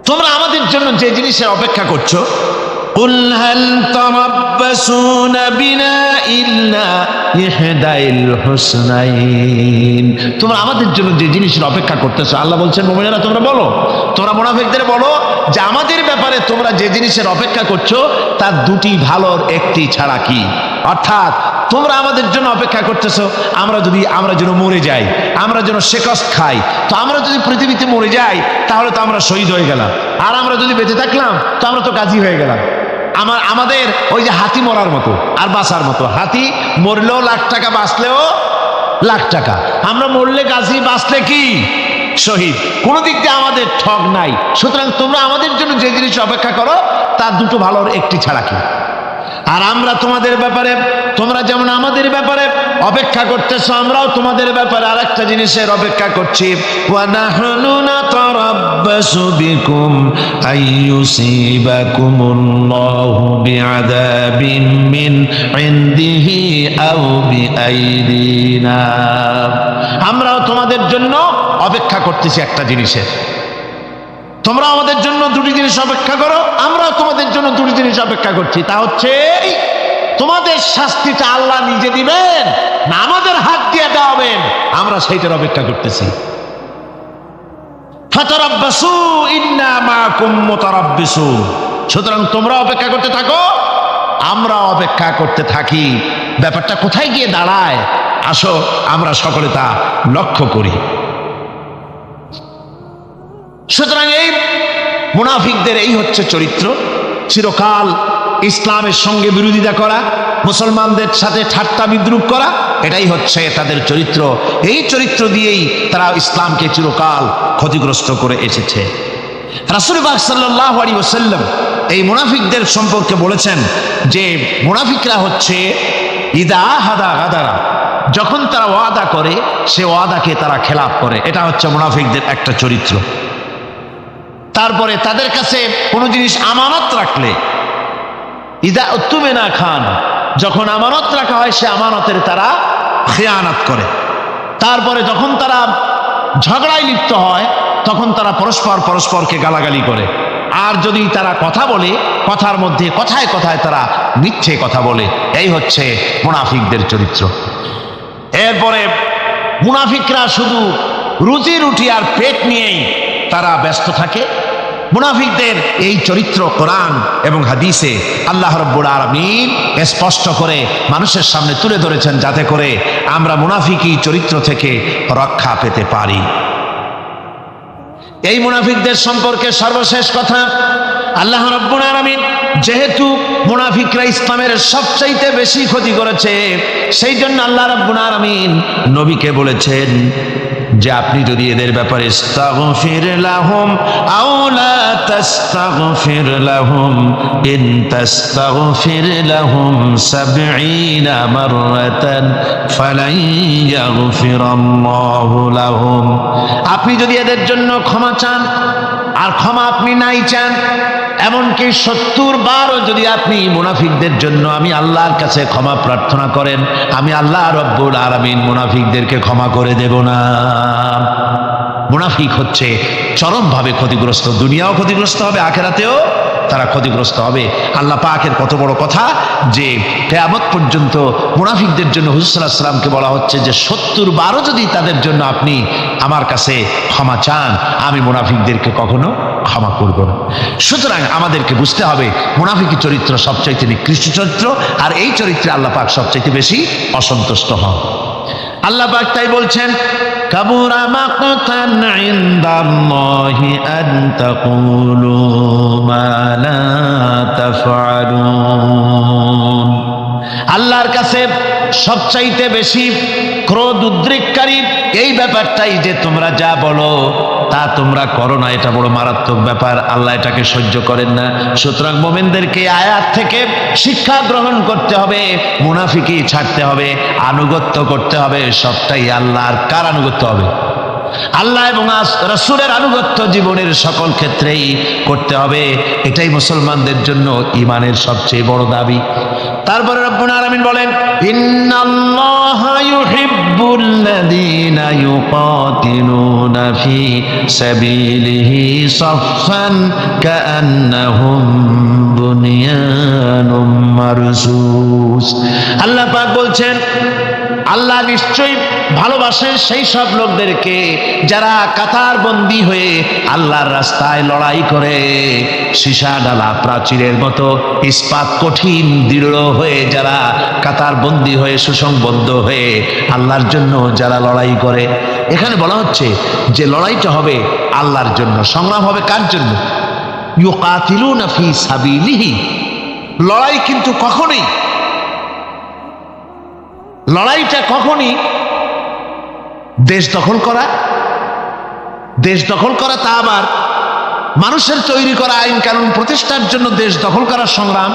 তোমরা আমাদের জন্য যে জিনিসের অপেক্ষা করছো, কুল হাল তারাব্বাসুনা বিনা ইল্লা ইহদাইল হুসনাইন, তোমরা আমাদের জন্য যে জিনিসের অপেক্ষা করতেছো, আল্লাহ বলছেন মুমিনেরা তোমরা বলো, তোমরা মুনাফিকদের বলো যে আমাদের ব্যাপারে তোমরা যে জিনিসের অপেক্ষা করছো তার দুটি ভালোর একটি ছাড়া কি, অর্থাৎ তোমরা আমাদের জন্য অপেক্ষা করতেছো আমরা যেন মরে যাই, আমরা যেন শেকস্ত খাই, তো আমরা যদি পৃথিবীতে মরে যাই তাহলে তো আমরা শহীদ হয়ে গেলাম, আর আমরা যদি বেঁচে থাকলাম তো আমরা তো গাজী হয়ে গেলাম। আমাদের ওই যে হাতি মরার মতো আর বাঁচার মতো, হাতি মরলেও লাখ টাকা, বাঁচলেও লাখ টাকা, আমরা মরলে গাজী, বাঁচলে কি শহীদ, কোনো দিক দিয়ে আমাদের ঠগ নাই। সুতরাং তোমরা আমাদের জন্য যে জিনিস অপেক্ষা করো তার দুটো ভালোর একটি ছাড়া কি, আর আমরা তোমাদের ব্যাপারে, তোমরা যেমন আমাদের ব্যাপারে অপেক্ষা করতেছো, আমরাও তোমাদের ব্যাপারে আরেকটা জিনিসের অপেক্ষা করছি, ওয়া নাহনু নাতারাব্বাসু বিকুম আইয়ুসিবাকুমুল্লাহু বিআযাবিন মিন ইনদিহি আও বিআইদিনা, আমরাও তোমাদের জন্য অপেক্ষা করতেছি একটা জিনিসের, তোমরা আমাদের জন্য দুটি জিনিস অপেক্ষা করো, আমরাও তোমাদের জন্য দুটি জিনিস অপেক্ষা করছি, তা হচ্ছে তোমাদের শাস্তিটা আল্লাহ নিজে দিবেন না আমাদের হাত দিয়ে দেওয়াবেন, আমরা সেইটার অপেক্ষা করতেছি। ফাতারাব্বাসু ইন্না মাআকুম মুতারাব্বিসুন, সুতরাং তোমরা অপেক্ষা করতে থাকো, আমরা অপেক্ষা করতে থাকি। ব্যাপারটা কোথায় গিয়ে দাঁড়ায় আসো আমরা সকলে তা লক্ষ্য করি। সুতরাং এই মুনাফিকদের এই হচ্ছে চরিত্র, চিরকাল ইসলামের সঙ্গে বিরোধিতা করা, মুসলমানদের সাথে ঠাট্টা বিদ্রুপ করা, এটাই হচ্ছে তাদের চরিত্র। এই চরিত্র দিয়েই তারা ইসলামকে চিরকাল ক্ষতিগ্রস্ত করে এসেছে। রাসূল পাক সাল্লাল্লাহু আলাইহি ওয়াসাল্লাম এই মুনাফিকদের সম্পর্কে বলেছেন যে মুনাফিকরা হচ্ছে ইদা হাদা গাদারা, যখন তারা ওয়াদা করে সে ওয়াদাকে তারা খেলাপ করে, এটা হচ্ছে মুনাফিকদের একটা চরিত্র। তারপরে তাদের কাছে কোনো জিনিস আমানত রাখলে ইদা উত্তুমিনা খান, যখন আমানত রাখা হয় সে আমানতের তারা খেয়ানত করে। তারপরে যখন তারা ঝগড়ায় লিপ্ত হয় তখন তারা পরস্পরকে গালাগালি করে। আর যদি তারা কথা বলে কথার মধ্যে কথায় কথায় তারা মিথ্যে কথা বলে। এই হচ্ছে মুনাফিকদের চরিত্র। এরপরে মুনাফিকরা শুধু রুজি রুটি আর পেট নিয়েই তারা ব্যস্ত থাকে। মুনাফিকদের এই চরিত্র কোরআন এবং হাদিসে আল্লাহ রাব্বুল আলামিন স্পষ্ট করে মানুষের সামনে তুলে ধরেছেন, যাতে করে আমরা মুনাফিকি চরিত্র থেকে রক্ষা পেতে পারি। এই মুনাফিকদের সম্পর্কে সর্বশেষ কথা, আল্লাহ রাব্বুল আলামিন যেহেতু মুনাফিকরা ইসলামের সবচাইতে বেশি ক্ষতি করেছে, সেই জন্য আল্লাহ রাব্বুল আলামিন নবীকে বলেছেন যে আপনি যদি এদের ব্যাপারে ইস্তাগফির লাহুম আও লা তাস্তাগফির লাহুম ইন তাস্তাগফির লাহুম ৭০ মাররাতান ফালান ইয়াগফিরাল্লাহু লাহুম, আপনি যদি এদের জন্য ক্ষমা চান আর ক্ষমা আপনি নাই চান, এমনকি ৭০ বারও যদি আপনি মুনাফিকদের জন্য আমি আল্লাহর কাছে ক্ষমা প্রার্থনা করেন, আমি আল্লাহ রব্বুল আলামিন মুনাফিকদেরকে ক্ষমা করে দেব না। মুনাফিক হচ্ছে চরমভাবে ক্ষতিগ্রস্ত, দুনিয়াও ক্ষতিগ্রস্ত হবে, আখিরাতেও তারা ক্ষতিগ্রস্ত হবে। আল্লাহ পাকের কত বড় কথা যে কিয়ামত পর্যন্ত মুনাফিকদের জন্য হুজুর সাল্লাল্লাহু আলাইহি ওয়াসাল্লামকে বলা হচ্ছে যে ৭০ বারও যদি তাদের জন্য আপনি আমার কাছে ক্ষমা চান, আমি মুনাফিকদেরকে কখনো ক্ষমা করব না। সুতরাং আমাদেরকে বুঝতে হবে মুনাফিকি চরিত্র সবচাইতে নিকৃষ্ট চরিত্র, আর এই চরিত্রে আল্লাহ পাক সবচাইতে বেশি অসন্তুষ্ট হন। আল্লাহ পাক তাই বলছেন, কাবুরা মাকতান ইনদাল্লাহি আন তাকুলু মা লা তাফআলুন, আল্লাহর কাছে সবচাইতে বেশি ক্রোধ উদ্রেককারী এই ব্যাপারটাই যে তোমরা যা বলো তা তোমরা করো না, এটা বড় মারাত্মক ব্যাপার, আল্লাহ এটাকে সহ্য করেন না। সুতরাং মুমিনদেরকে আয়াত থেকে শিক্ষা গ্রহণ করতে হবে, মুনাফিকি ছাড়তে হবে, আনুগত্য করতে হবে, সবটাই আল্লাহর। কার আনুগত্য হবে? আল্লাহ এবং রাসূলের আনুগত্য জীবনের সকল ক্ষেত্রেই করতে হবে। এটাই মুসলমানদের জন্য ঈমানের সবচেয়ে বড় দাবি। তারপরে রব্বুল আলামিন বলেন, ইন্নাল্লাহা ইউহিব্বুল্লাযীনা ইউকাতিলুনা ফী সাবিলিহি সাফফান কাআন্নাহুম বুনিয়ানুম মারসুস। আল্লাহ পাক বলছেন, আল্লাহ নিশ্চয়ই ভালোবাসেন সেই সব লোকদেরকে যারা কাতার বন্দী হয়ে আল্লাহর রাস্তায় লড়াই করে, সীসা ডালা প্রাচীরের মতো ইস্পাত কঠিন দৃঢ় হয়ে যারা কাতার বন্দী হয়ে সুসংবদ্ধ হয়ে আল্লাহর জন্য যারা লড়াই করে। এখানে বলা হচ্ছে যে লড়াইটা হবে আল্লাহর জন্য, সংগ্রাম হবে কার জন্য? ইউকাতিলুনা ফী সাবিলিহি। লড়াইটা কখনই দেশ দখল করা, তা আবার মানুষের তৈরি করা আইন কানুন প্রতিষ্ঠার জন্য দেশ দখল করার সংগ্রাম,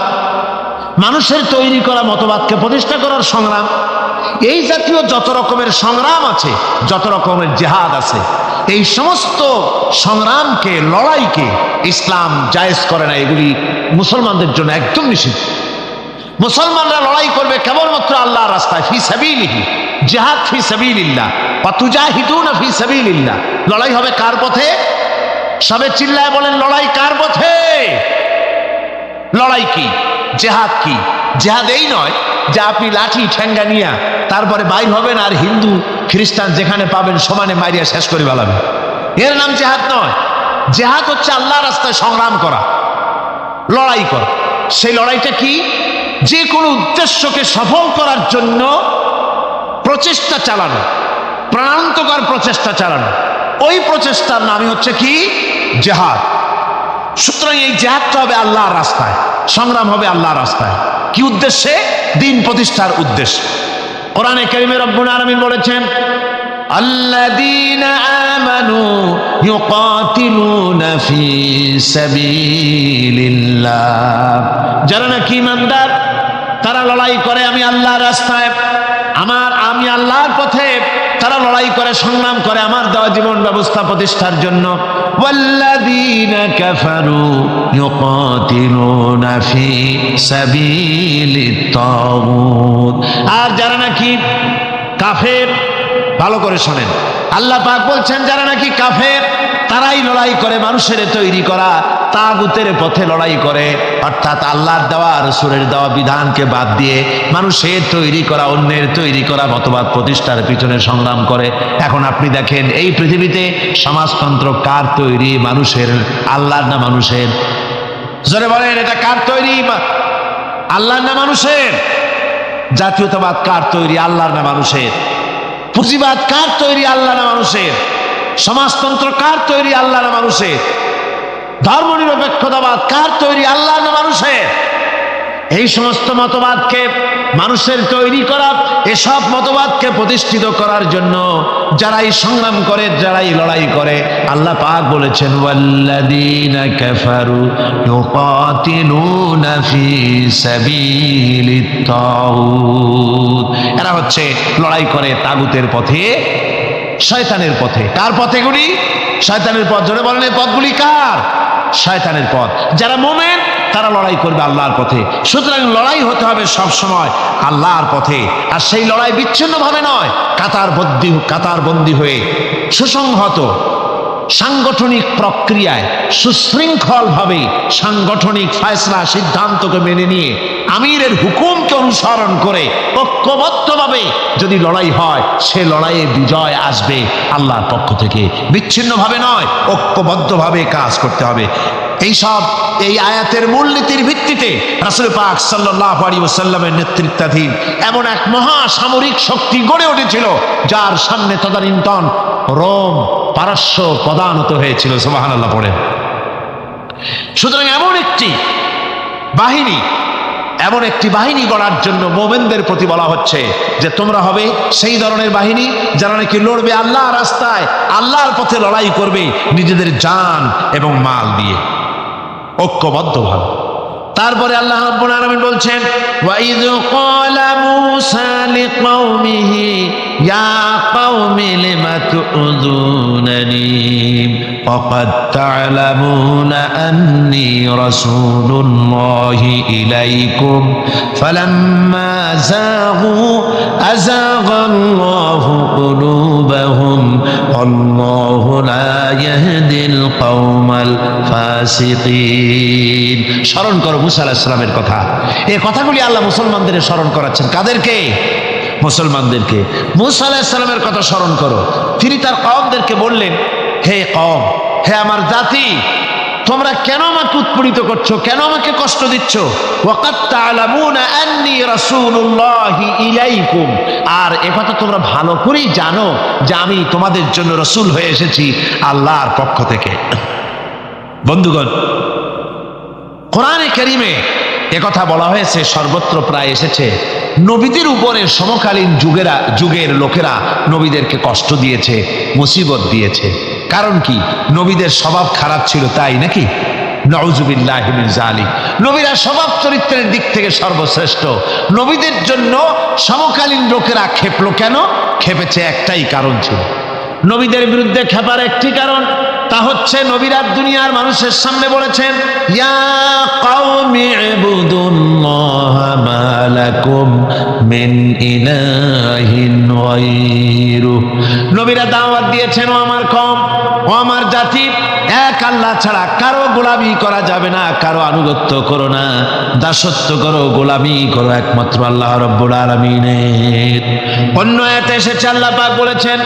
মানুষের তৈরি করা মতবাদকে প্রতিষ্ঠা করার সংগ্রাম, এই জাতীয় যত রকমের সংগ্রাম আছে, যত রকমের জিহাদ আছে, এই সমস্ত সংগ্রামকে, লড়াইকে ইসলাম জায়েজ করে না। এগুলি মুসলমানদের জন্য একদম নিষিদ্ধ। মুসলমানরা লড়াই করবে কেবলমাত্র আল্লাহর রাস্তায়, ফি সাবিলিহি, জিহাদ ফি সাবিলিল্লাহ, ওয়া তুজাহিদুনা ফি সাবিলিল্লাহ। লড়াই হবে কার পথে? সবে চিল্লায় বলেন, লড়াই কার পথে? লড়াই কি? জিহাদ কি? জিহাদ এই নয় যে আপনি লাঠি ঠেঙ্গা নিয়ে তারপরে বাইর হবেন আর হিন্দু খ্রিস্টান যেখানে পাবেন সমানে মারিয়া শেষ করে ফেলাবেন, এর নাম জিহাদ নয়। জিহাদ হচ্ছে আল্লাহর রাস্তায় সংগ্রাম করা, লড়াই করা। সেই লড়াইটা কি? যে কোনো উদ্দেশ্যকে সফল করার জন্য প্রচেষ্টা চালানো, প্রাণান্তকর প্রচেষ্টা চালানো। ওই প্রচেষ্টার নামই হচ্ছে কি? জেহাদ। সুতরাং এই জেহাদটা হবে আল্লাহর রাস্তায়, সংগ্রাম হবে আল্লাহর রাস্তায়। কি উদ্দেশ্যে? দিন প্রতিষ্ঠার উদ্দেশ্যে। কোরআনে কারিমে রব্বুল আলামিন বলেছেন, আল্লাযীনা আমানু ইউকাতিলুনা ফি সাবিলিল্লাহ, যারা নাকি ঈমানদার তারা লড়াই করে আমি আল্লাহর রাস্তায়, আমি আল্লাহর পথে তারা লড়াই করে, সংগ্রাম করে আমার দেওয়া জীবন ব্যবস্থা প্রতিষ্ঠার জন্য। ওয়াল্লাযীনা কাফারু ইউকাতিলুনা ফি সাবিলিত তাগুত, আর যারা নাকি কাফের, ভালো করে শোনেন, আল্লাহ পাক বলছেন যারা নাকি কাফের তারাই লড়াই করে মানুষের তৈরি করা তাগুতের পথে লড়াই করে, অর্থাৎ আল্লাহর দেওয়া রাসূলের দেওয়া বিধানকে বাদ দিয়ে মানুষের তৈরি করা, অন্যের তৈরি করা মতবাদ প্রতিষ্ঠার পিছনে সংগ্রাম করে। এখন আপনি দেখেন এই পৃথিবীতে সমাজতন্ত্র কার তৈরি? মানুষের, আল্লাহর না মানুষের? জোরে বলেন, এটা কার তৈরি? আল্লাহর না মানুষের? জাতীয়তাবাদ কার তৈরি? আল্লাহর না মানুষের? পুঁজিবাদ কার তৈরি? আল্লাহ না মানুষের? সমাজতন্ত্র কার তৈরি? আল্লাহ না মানুষের? ধর্মনিরপেক্ষতাবাদ কার তৈরি? আল্লাহ না মানুষের? এই সমস্ত মতবাদকে মানুষের তৈরি করা, এসব মতবাদকে প্রতিষ্ঠিত করার জন্য যারাই সংগ্রাম করে, যারাই লড়াই করে, আল্লাহ পাক বলেছেন ওয়াল্লাযীনা কাফারু ইউকাতিলুনা ফি সাবিলিত তাগুত, এরা হচ্ছে লড়াই করে তাগুতের পথে, শয়তানের পথে। কার পথেগুলি? শয়তানের পথ। জোরে বলেন, এই পথগুলি কার? শয়তানের পথ। যারা মুমিন তারা লড়াই করবে আল্লাহর পথে। সুতরাং লড়াই হতে হবে সব সময় আল্লাহর পথে, আর সেই লড়াই বিচ্ছিন্নভাবে নয়, কাতারবন্দি হয়ে সুসংহত সাংগঠনিক প্রক্রিয়ায় সুশৃঙ্খলভাবে সাংগঠনিক ফয়সলা সিদ্ধান্তকে মেনে নিয়ে আমিরের হুকুমকে অনুসরণ করে ঐক্যবদ্ধভাবে যদি লড়াই হয়, সে লড়াইয়ে বিজয় আসবে আল্লাহর পক্ষ থেকে। বিচ্ছিন্নভাবে নয়, ঐক্যবদ্ধভাবে কাজ করতে হবে। এই আয়াতের মূলনীতির ভিত্তিতে রাসূল পাক সাল্লাল্লাহু আলাইহি ওয়াসাল্লামের নেতৃত্বাধীন এমন এক মহা সামরিক শক্তি গড়ে উঠেছিল, যার সামনে তদানীন্তন রোম, পারস্য পদানত হয়েছিল। সুবহানাল্লাহ পড়েন। সুতরাং এমন একটি বাহিনী গড়ার জন্য মুমিনদের প্রতি বলা হচ্ছে যে তোমরা হবে সেই ধরনের বাহিনী যারা নাকি লড়বে আল্লাহর রাস্তায়, আল্লাহর পথে লড়াই করবে নিজেদের জান এবং মাল দিয়ে, ঐক্যবদ্ধভাবে। তারপরে আল্লাহ রাব্বুল আলামিন বলছেন ওয়াইয ক্বালা মূসা লিকওমিহি ইয়া কওমি লিমা তুযুনানি ওয়াকাদ তা'লামুনা আন্নী রাসূলুল্লাহি ইলাইকুম ফালাম্মা যাগু আযাগাল্লাহু কুলুবাহুম আল্লাহু লা ইয়াহদিল কওমাল ফাসিকিন। স্মরণ করো মুসা আলাইহিস সালামের কথা। এই কথাগুলি আল্লাহ মুসলমানদের স্মরণ করাচ্ছেন। কাদেরকে? মুসলমানদেরকে। মুসা আলাইহিস সালামের কথা স্মরণ করো। তিনি তার কওমদেরকে বললেন, হে কওম, হে আমার জাতি, তোমরা কেন আমাকে উৎপীড়িত করছো, কেন আমাকে কষ্ট দিচ্ছ? ওয়াকাদ তা'লামুনা আন্নী রাসূলুল্লাহি ইলাইকুম, আর একথা তোমরা ভালো করেই জানো যে আমি তোমাদের জন্য রাসূল হয়ে এসেছি আল্লাহর পক্ষ থেকে। বন্ধুগণ, কোরআনে কারিমে একথা বলা হয়েছে, সর্বত্র প্রায় এসেছে। নবীদের উপরে সমকালীন যুগের লোকেরা নবীদেরকে কষ্ট দিয়েছে, মুসিবত দিয়েছে। কারণ কি? নবীদের স্বভাব খারাপ ছিল, তাই নাকি? নাউযুবিল্লাহি মিন যালিক। নবীরা স্বভাব চরিত্রের দিক থেকে সর্বশ্রেষ্ঠ। নবীদের জন্য সমকালীন লোকেরা খেপলো কেন? খেপেছে একটাই কারণ ছিল। নবীদের বিরুদ্ধে খেপার একটি কারণ, তা হচ্ছে নবীরা দুনিয়ার মানুষের সামনে বলেছেন ইয়া কওমি ইবুদুল্লাহা মা লাকুম মিন ইলাহিন গায়রু। নবীরা দাওয়াত দিয়েছেন, ও আমার কওম, ও আমার জাতি, এক আল্লাহ ছাড়া কারো গোলামি করা যাবে না, কারো আনুগত্য করো না, দাসত্ব করো, গোলামি করো একমাত্র আল্লাহ রাব্বুল আলামিনের। অন্য আয়াতে এসেছে আল্লাহ পাক বলেছেন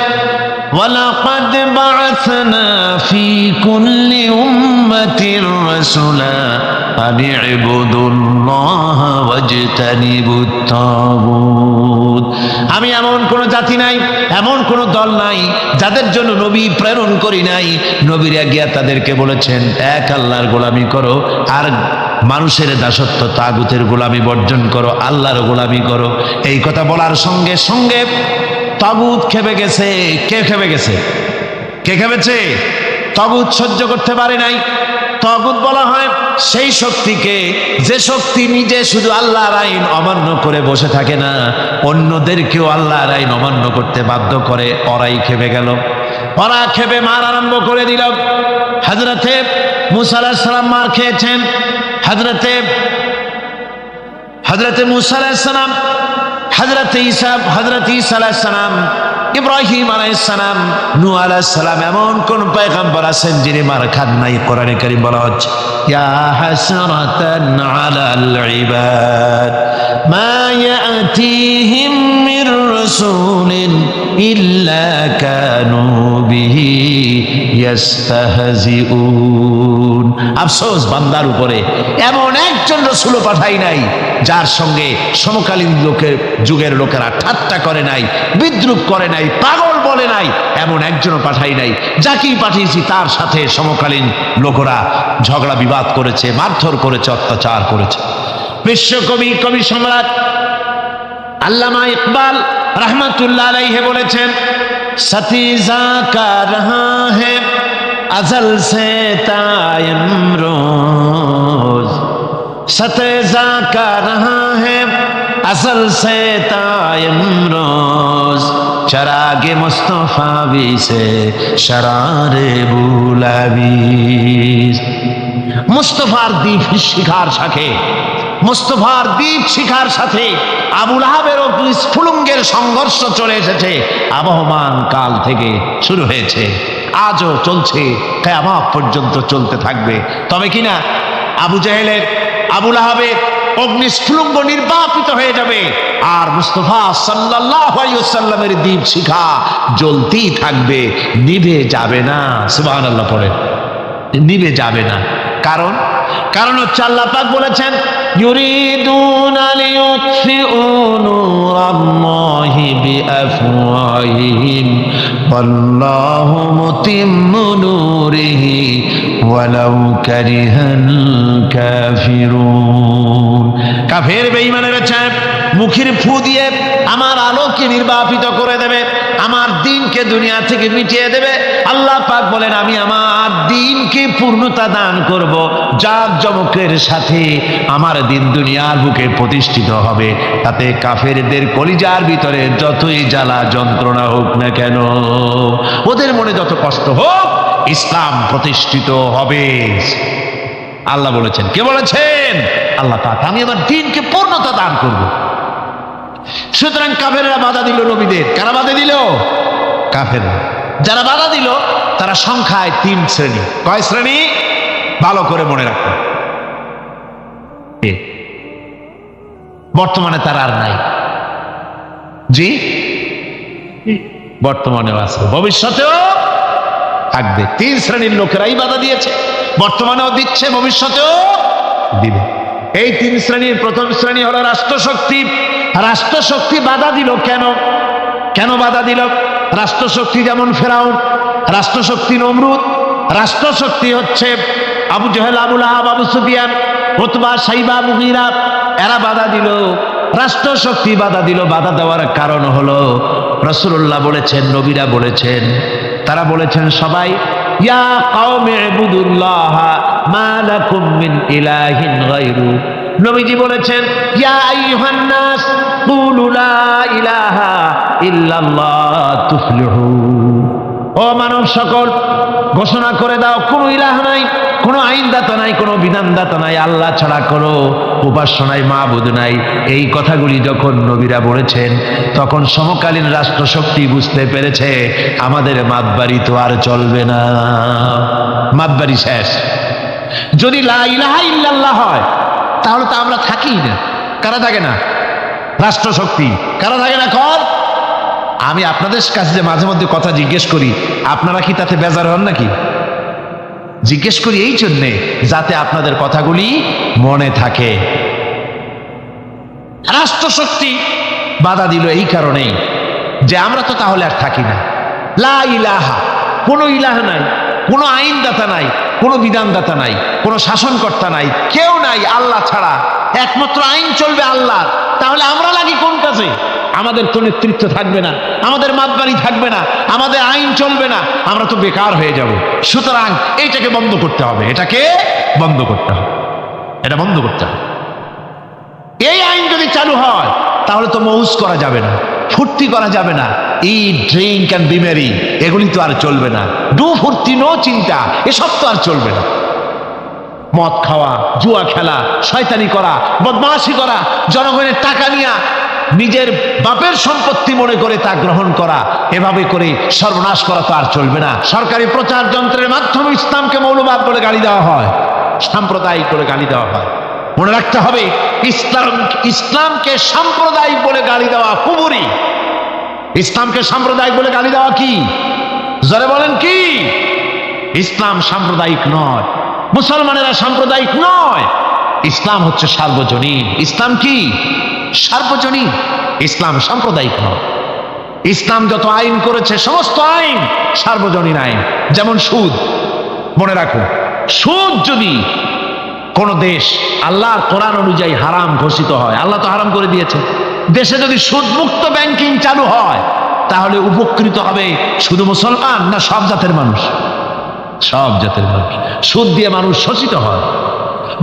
ওয়ালাকাদ বা'আসনা ফি কুল্লি উম্মাহ উম্মাতির রাসূলা আনি ইবুদুল্লাহ ওয়াজতানিবুত তাগুত। আমি এমন কোন জাতি নাই, এমন কোন দল নাই যাদের জন্য নবী প্রেরণ করি নাই। নবীরা গিয়া তাদেরকে বলেছেন এক আল্লাহর গোলামি করো, আর মানুষের দাসত্ব তাগুতের গোলামি বর্জন করো, আল্লাহর গোলামি করো। এই কথা বলার সঙ্গে সঙ্গে তাগুত খেপে গেছে। কে খেপে গেছে? কে খেপেছে? তাগুত সহ্য করতে পারে নাই। তাগুত বলা হয় সেই শক্তিকে, যে শক্তি নিজে শুধু আল্লাহর আইন অমান্য করে বসে থাকে না, অন্যদেরকেও আল্লাহর আইন অমান্য করতে বাধ্য করে। ওরাই খেপে গেল, ওরা খেপে মার আরম্ভ করে দিল। হযরতে মূসা আলাইহিস সালাম মার খেয়েছেন। হযরতে মূসা আলাইহিস সালাম, হযরতে ঈসা আলাইহিস সালাম, ইব্রাহিম আলাইহিস সালাম, নূহ আলাইহিস সালাম, এমন কোন পয়গম্বর আছেন যিনি মার খান নাই? কোরআনে কারীম বলা হচ্ছে ইয়া হাসরাতান আলাল ইবাদ মা ইয়াতিহিম মির রাসূলিন ইল্লা কানু বিহি ইস্তাহজিউন। আফসোস বান্দার উপরে, এমন একজন রাসূল পাঠাই নাই যার সঙ্গে সমকালীন যুগের লোকেরা ঠাট্টা করে নাই, বিদ্রুপ করে নাই, পাগল বলে নাই। এমন একজনও পাঠাই নাই। যাকেই পাঠিয়েছি তার সাথে সমকালীন লোকেরা ঝগড়া বিবাদ করেছে, মারধর করেছে, অত্যাচার করেছে। বিশ্বকবি, কবি সম্রাট আল্লামা ইকবাল রহমাতুল্লাহ আলাইহি বলেছেন সতীজা কা রহা है अजल से तायमरोज, सतेजा का रहा है असल से तायमरोज, चरागे मुस्तफा भी से शरारे बुलाबीज। মুস্তফার দ্বীপ শিখার সাথে, মুস্তফার দ্বীপ শিখার সাথে আবুল আহাবের স্ফুলিঙ্গের সংঘর্ষ চলে এসেছে। আবহমান কাল থেকে শুরু হয়েছে, আজও চলছে, কিয়ামত পর্যন্ত চলতে থাকবে। তবে কিনা আবু জেহেলের, আবুল আহাবের অগ্নিস্ফুলিঙ্গ নির্বাপিত হয়ে যাবে, আর মুস্তাফা সাল্লাল্লাহু আলাইহি ওয়াসাল্লামের দীপ শিখা জ্বলতেই থাকবে, নিভে যাবে না। সুবহানাল্লাহ পড়ে, নিভে যাবে না। কারণ হচ্ছে আল্লাহ পাক বলেছেন ইউরিদুনা লিয়ুতফিউ নূরাল্লাহি বিআফওয়াহিহিম ওয়াল্লাহু মুতিম্মু নূরিহি ওয়ালাউ কারিহাল কাফিরুন। কাফের বেঈমানেরা চায় মুখের ফু দিয়ে আমার আলোকে নির্বাপিত করে দেবে, আমার দ্বীনকে দুনিয়া থেকে মিটিয়ে দেবে। আল্লাহ পাক বলেন আমি আমার দ্বীনকে পূর্ণতা দান করব, জাঁকজমকের সাথে আমার দ্বীন দুনিয়ার বুকে প্রতিষ্ঠিত হবে। তাতে কাফেরদের কলিজার ভিতরে যতই জ্বালা যন্ত্রণা হোক না কেন, ওদের মনে যত কষ্ট হোক, ইসলাম প্রতিষ্ঠিত হবে। আল্লাহ বলেছেন। কে বলেছেন? আল্লাহ পাক। আমি আমার দ্বীনকে পূর্ণতা দান করব। সুতরাং কাফেররা বাধা দিল নবীদের। কারা বাধা দিল? কাফেররা। যারা বাধা দিল তারা সংখ্যায় 3 শ্রেণী। কয় শ্রেণী? ভালো করে মনে রাখুন। বর্তমানে তারা আর নাই। জি, বর্তমানেও আছে, ভবিষ্যতেও থাকবে। 3 শ্রেণীর লোকেরাই বাধা দিয়েছে, বর্তমানেও দিচ্ছে, ভবিষ্যতেও দিবে। এই 3 শ্রেণীর প্রথম শ্রেণী হলো রাষ্ট্রশক্তি। রাষ্ট্রশক্তি বাধা দিল কেন? কেন বাধা দিল? রাষ্ট্রশক্তি যেমন ফেরাউন, রাষ্ট্রশক্তি নমরুদ, রাষ্ট্রশক্তি হচ্ছে আবু জেহেল, আবুল আহাব, আবু সুফিয়ান, উতবা, সাইবা, মুগীরা, এরা বাধা দিল। রাষ্ট্রশক্তি বাধা দিল। বাধা দেওয়ার কারণ হলো রাসূলুল্লাহ বলেছেন, নবীরা বলেছেন, তারা বলেছেন সবাই ইয়া কওমি ইবুদুল্লাহ মা লাকুম মিন ইলাহিন গায়রু। নবীজি বলেছেন ইয়া আইয়ুহান নাস কুলু লা ইলাহা ইল্লাল্লাহ তুফলিহু। ও মানব সকল, ঘোষণা করে দাও কোনো ইলাহ নাই, কোনো আইনদাতা নাই, কোনো বিধানদাতা নাই, আল্লাহ ছাড়া কোনো উপাস্য নাই, মাবুদ নাই। এই কথাগুলি যখন নবীরা বলেছেন, তখন সমকালীন রাষ্ট্রশক্তি বুঝতে পেরেছে আমাদের মাতবাড়ি তো আর চলবে না, মাতবাড়ি শেষ। যদি লা ইলাহা ইল্লাল্লাহ হয় তাহলে তো আমরা থাকি না। কারা থাকে না? রাষ্ট্রশক্তি। কারা থাকে না? কর। আমি আপনাদের কাছে যে মাঝে মধ্যে কথা জিজ্ঞেস করি, আপনারা কি তাতে বেজার হন নাকি? জি। জিজ্ঞেস করি এই জন্যে যাতে আপনাদের কথাগুলি মনে থাকে। রাষ্ট্রশক্তি বাধা দিল এই কারণেই যে আমরা তো তাহলে আর থাকি না। লা ইলাহা, কোনো ইলাহ নাই, কোনো আইনদাতা নাই, কোনো বিধানদাতা নাই, কোনো শাসনকর্তা নাই, কেউ নাই আল্লাহ ছাড়া। একমাত্র আইন চলবে আল্লাহ। তাহলে আমরা লাগি কোন কাজে? আমাদের তো নেতৃত্ব থাকবে না, আমাদের মাতবাড়ি থাকবে না, আমাদের আইন চলবে না, আমরা তো বেকার হয়ে যাব। সুতরাং এইটাকে বন্ধ করতে হবে, এটাকে বন্ধ করতে হবে, এটা বন্ধ করতে হবে। এই আইন যদি চালু হয় তাহলে তো মৌজ করা যাবে না, ফুর্তি করা যাবে না, ইট ড্রিঙ্ক অ্যান্ড বি মেরি এগুলি তো আর চলবে না। ডু ফুর্তি নো চিন্তা, এসব তো আর চলবে না। মদ খাওয়া, জুয়া খেলা, শয়তানি করা, বদমাশি করা, জনগণের টাকা নিয়ে নিজের বাপের সম্পত্তি মনে করে তা গ্রহণ করা, এভাবে করে সর্বনাশ করা তো আর চলবে না। সরকারি প্রচার যন্ত্রের মাধ্যমে ইসলামকে মৌলবাদ বলে গালি দেওয়া হয়, সাম্প্রদায়িক বলে গালি দেওয়া হয়। মনে রাখতে হবে, ইসলামকে সাম্প্রদায়িক বলে গালি দেওয়া কুফরি। ইসলামকে সাম্প্রদায়িক বলে গালি দেওয়া কি? জোরে বলেন কি? ইসলাম সাম্প্রদায়িক নয়, মুসলমানেরা সাম্প্রদায়িক নয়। ইসলাম হচ্ছে সার্বজনীন। ইসলাম কি? সার্বজনীন। ইসলাম সাম্প্রদায়িক নয়। ইসলাম যত আইন করেছে সমস্ত আইন সার্বজনীন আইন। যেমন সুদ, মনে রাখুন, সুদ যদি কোন দেশ আল্লাহর কোরআন অনুযায়ী হারাম ঘোষিত হয়, আল্লাহ তো হারাম করে দিয়েছে, দেশে যদি সুদ মুক্ত ব্যাংকিং চালু হয় তাহলে উপকৃত হবে শুধু মুসলমান না সব জাতের মানুষ? সব জাতের মানুষ। সুদ দিয়ে মানুষ শোষিত হয়।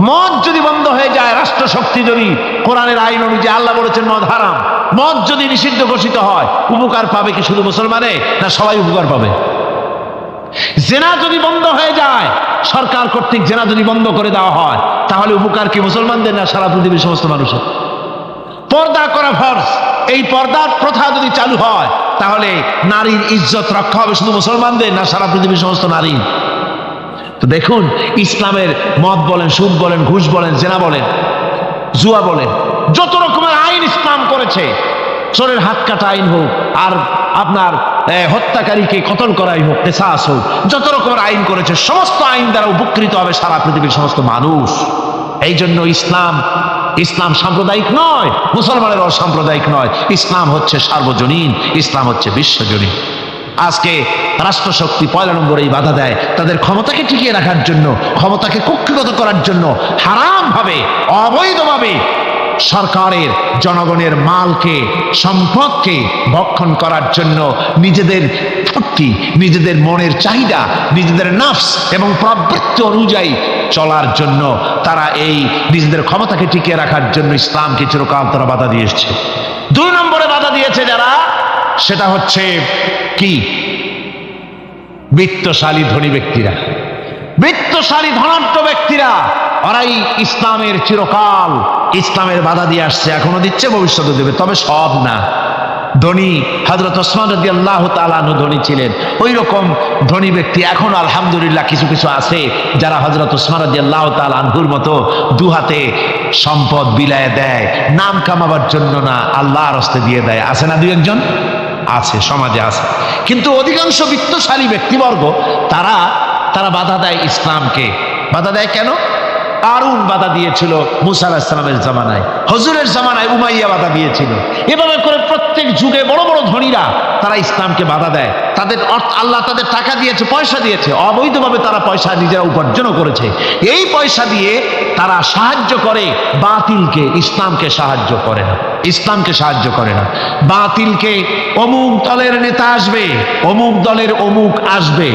মদ যদি বন্ধ হয়ে যায়, রাষ্ট্রশক্তি যদি কোরআনের আইন অনুযায়ী, আল্লাহ বলেছেন মদ হারাম, মদ যদি নিষিদ্ধ ঘোষিত হয়, উপকার পাবে কি শুধু মুসলমানে না সবাই উপকার পাবে? জেনা যদি বন্ধ হয়ে যায়, সরকার কর্তৃক জেনা যদি বন্ধ করে দেওয়া হয়, তাহলে উপকার কি মুসলমানদের না সারা পৃথিবীর সমস্ত মানুষের? পর্দা করা ফরজ, এই পর্দার প্রথা যদি চালু হয় তাহলে নারীর ইজ্জত রক্ষা হবে শুধু মুসলমানদের না সারা পৃথিবীর সমস্ত নারী? তো দেখুন, ইসলামের মদ বলেন, সুদ বলেন, ঘুষ বলেন, জেনা বলেন, জুয়া বলেন, যত রকমের আইন ইসলাম করেছে, চোরের হাত কাটা আইন হোক, আর আপনার হত্যাকারীকে কতল করাই হোক, কিসাস হোক, যত রকমের আইন করেছে সমস্ত আইন দ্বারা উপকৃত হবে সারা পৃথিবীর সমস্ত মানুষ। এই জন্য ইসলাম সাম্প্রদায়িক নয়, মুসলমানের অসাম্প্রদায়িক নয়। ইসলাম হচ্ছে সার্বজনীন, ইসলাম হচ্ছে বিশ্বজনীন। আজকে রাষ্ট্রশক্তি পয়লা নম্বরেই বাধা দেয় তাদের ক্ষমতাকে টিকিয়ে রাখার জন্য, ক্ষমতাকে কুক্ষিগত করার জন্য হারাম ভাবে, অবৈধভাবে সরকারের জনগণের মালকে, সম্পদকে ভক্ষণ করার জন্য নিজেদের ফুর্তি, নিজেদের মনের চাহিদা, নিজেদের নফস এবং প্রবৃত্তি অনুযায়ী চলার জন্য তারা এই নিজেদের ক্ষমতাকে টিকিয়ে রাখার জন্য ইসলামকে চিরকাল তারা বাধা দিয়ে এসছে। 2 নম্বরে বাধা দিয়েছে যারা, সেটা হচ্ছে কি? বিত্তশালী ধনী ব্যক্তিরা, বিত্তশালী ধনাঢ্য ব্যক্তিরা, ওরাই ইসলামের চিরকাল ইসলামের বাধা দিয়ে আসছে, এখনো দিচ্ছে, ভবিষ্যতে দেবে, তবে সব না। ধনী হযরত ওসমান রাদিয়াল্লাহু তাআলা আনহু ধনী ছিলেন, ওই রকম ধনী ব্যক্তি এখন আলহামদুলিল্লাহ কিছু কিছু আছে যারা হযরত ওসমান রাদিয়াল্লাহু তাআলা আনহুর মতো দু হাতে সম্পদ বিলায় দেয়, নাম কামাবার জন্য না, আল্লাহর রাস্তে দিয়ে দেয়। আছে না 2-1 জন? আছে, সমাজে আছে। কিন্তু অধিকাংশ বিত্তশালী ব্যক্তিবর্গ তারা বাধা দেয় ইসলামকে। বাধা দেয় কেন? কারুন বাধা দিয়েছিল মুসা আলাইহিস সালামের জামানায়, হুজুরের জামানায় উমাইয়া বাধা দিয়েছিল। এভাবে করে প্রত্যেক যুগে বড় বড় ধনীরা তারা ইসলামকে বাধা দেয়। তাদের আল্লাহ তাদের টাকা দিয়েছে, পয়সা দিয়েছে, অবৈধভাবে তারা পয়সা নিজেরা উপার্জনও করেছে। এই পয়সা দিয়ে তারা সাহায্য করে বাতিলকে, ইসলামকে সাহায্য করে না, ইসলামকে সাহায্য করে না। বাতিলকে অমুক দলের নেতা আসবে, অমুক দলের অমুক আসবে,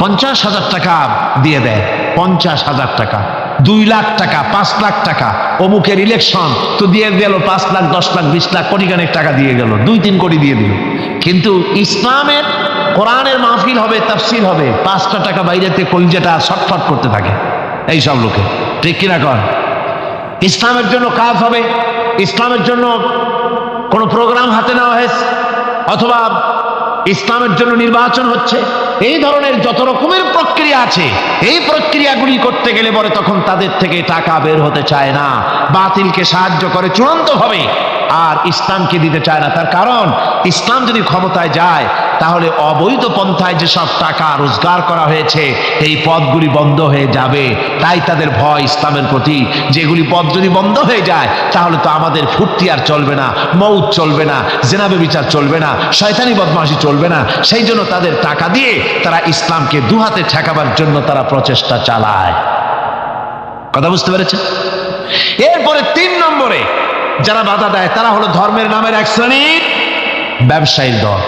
50,000 টাকা দিয়ে দেয়, 50,000 টাকা, 2 লাখ টাকা, 5 লাখ টাকা, অমুকের ইলেকশন তো দিয়ে গেল 5 লাখ, 10 লাখ, 20 লাখ, কোটিখানেক টাকা দিয়ে গেল, 2-3 কোটি দিয়ে দিল। কিন্তু ইসলামের কোরআনের মাহফিল হবে, তাফসীর হবে, 5টা টাকা বাইরেতে কলিজাটা ছটফট করতে থাকে এইসব লোকে, ঠিক কিনা কর? ইসলামের জন্য কাজ হবে, ইসলামের জন্য কোনো প্রোগ্রাম হাতে নেওয়া হয়েছে, অথবা ইসলামের জন্য নির্বাচন হচ্ছে, এই ধরনের যত রকমের প্রক্রিয়া আছে, এই প্রক্রিয়াগুলি করতে গেলে পরে তখন তাদের থেকে টাকা বের হতে চায় না, বাতিলকে সাহায্য করে চূড়ান্তভাবে, আর ইসলামকে দিতে চায় না। তার কারণ ইসলাম যদি ক্ষমতায় যায় তাহলে অবৈধ পন্থায় যেসব টাকা রোজগার করা হয়েছে এই পথগুলি বন্ধ হয়ে যাবে। তাই তাদের ভয় ইসলামের প্রতি, যেগুলি পথ যদি বন্ধ হয়ে যায় তাহলে তো আমাদের ফুর্তি আর চলবে না, মৌত চলবে না, জেনা ব্যভিচার চলবে না, শয়তানি বদমাশি চলবে না। সেই জন্য তাদের টাকা দিয়ে তারা ইসলামকে দুহাতে ঠেকাবার জন্য তারা প্রচেষ্টা চালায়। কথা বুঝতে পেরেছে? এরপরে 3 নম্বরে যারা বাধা দেয় তারা হলো ধর্মের নামের এক শ্রেণীর ব্যবসায়ী দল।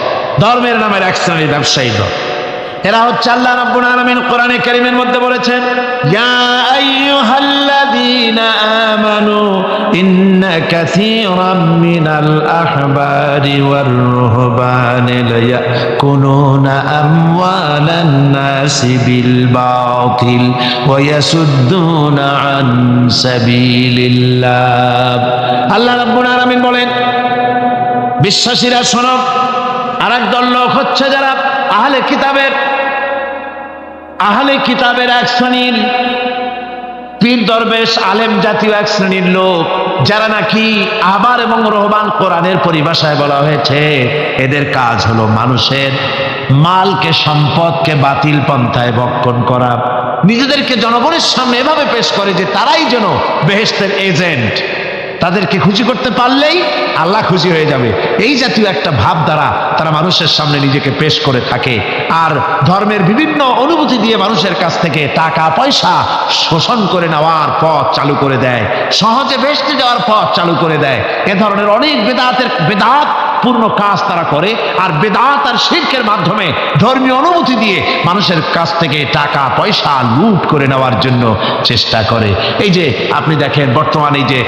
ধর্মের নামের এক শ্রেণীর ব্যবসায়ী দল এরা হচ্ছে, আল্লাহ রাব্বুল আলামিন কোরআনে কারীমের মধ্যে বলেছেন, ইয়া আইয়ুহাল্লাযীনা আমানু ইন্না কাসীরাম মিনাল আহবারি ওয়ার রুহবানি লায়াকুলুনা আমওয়ালান নাসি বিল বাতিল ওয়া ইয়াসুদ্দুনা আন সাবিলিল্লাহ। আল্লাহ রাব্বুল আলামিন বলেন, বিশ্বাসীরা শোনো, আরেক দল লোক হচ্ছে যারা আহলে কিতাবের এক শ্রেণীর পীর দরবেশ আলেম জাতীয় এক শ্রেণীর লোক, যারা নাকি আহবার এবং রহবান, কোরআনের পরিভাষায় বলা হয়েছে এদের কাজ হলো মানুষের মালকে, সম্পদকে বাতিল পন্থায় ভক্ষণ করা। নিজেদেরকে জনগণের সামনে এভাবে পেশ করে যে তারাই যেন বেহেশতের এজেন্ট, তাদেরকে খুশি করতে পারলেই আল্লাহ খুশি হয়ে যাবে। এই জাতীয় একটা ভাব দ্বারা তারা মানুষের সামনে নিজেকে পেশ করে থাকে, আর ধর্মের বিভিন্ন অনুভূতি দিয়ে মানুষের কাছ থেকে টাকা পয়সা শোষণ করে নেওয়ার পথ চালু করে দেয়, সহজে বেহেশতে যাওয়ার পথ চালু করে দেয়। এ ধরনের অনেক বেদাত পূর্ণ কাজ তারা করে, আর বেদাত আর শিরকের মাধ্যমে ধর্মীয় অনুভূতি দিয়ে মানুষের কাছ থেকে টাকা পয়সা লুট করে নেওয়ার জন্য চেষ্টা করে। এই যে আপনি দেখেন বর্তমানে এই যে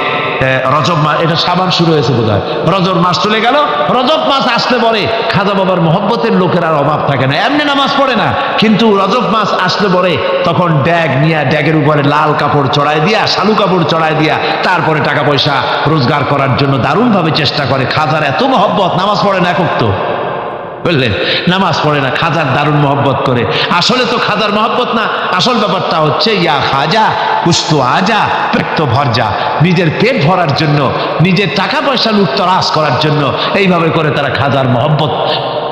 রজব মাস, এটা সাবান শুরু হয়েছে বোধহয়, রজব মাস চলে গেল, রজব মাস আসলে পরে খাজা বাবার মহব্বতের লোকের আর অভাব থাকে না। এমনি নামাজ পড়ে না, কিন্তু রজব মাস আসলে পরে তখন ড্যাগ নিয়ে ড্যাগের উপরে লাল কাপড় চড়ায় দিয়া, শালু কাপড় চড়ায় দিয়া তারপরে টাকা পয়সা রোজগার করার জন্য দারুণভাবে চেষ্টা করে। খাজার এত মহব্বত, নামাজ পড়ে না একক তো, বুঝলেন, নামাজ পড়ে না, খাজার দারুণ মহব্বত করে। আসলে তো খাজার মহব্বত না, আসল ব্যাপারটা হচ্ছে ইয়া খাজা কুস্তু আজা পেট তো ভর যা, নিজের পেট ভরার জন্য, নিজের টাকা পয়সা লুটতরাজ করার জন্য এইভাবে করে তারা খাজার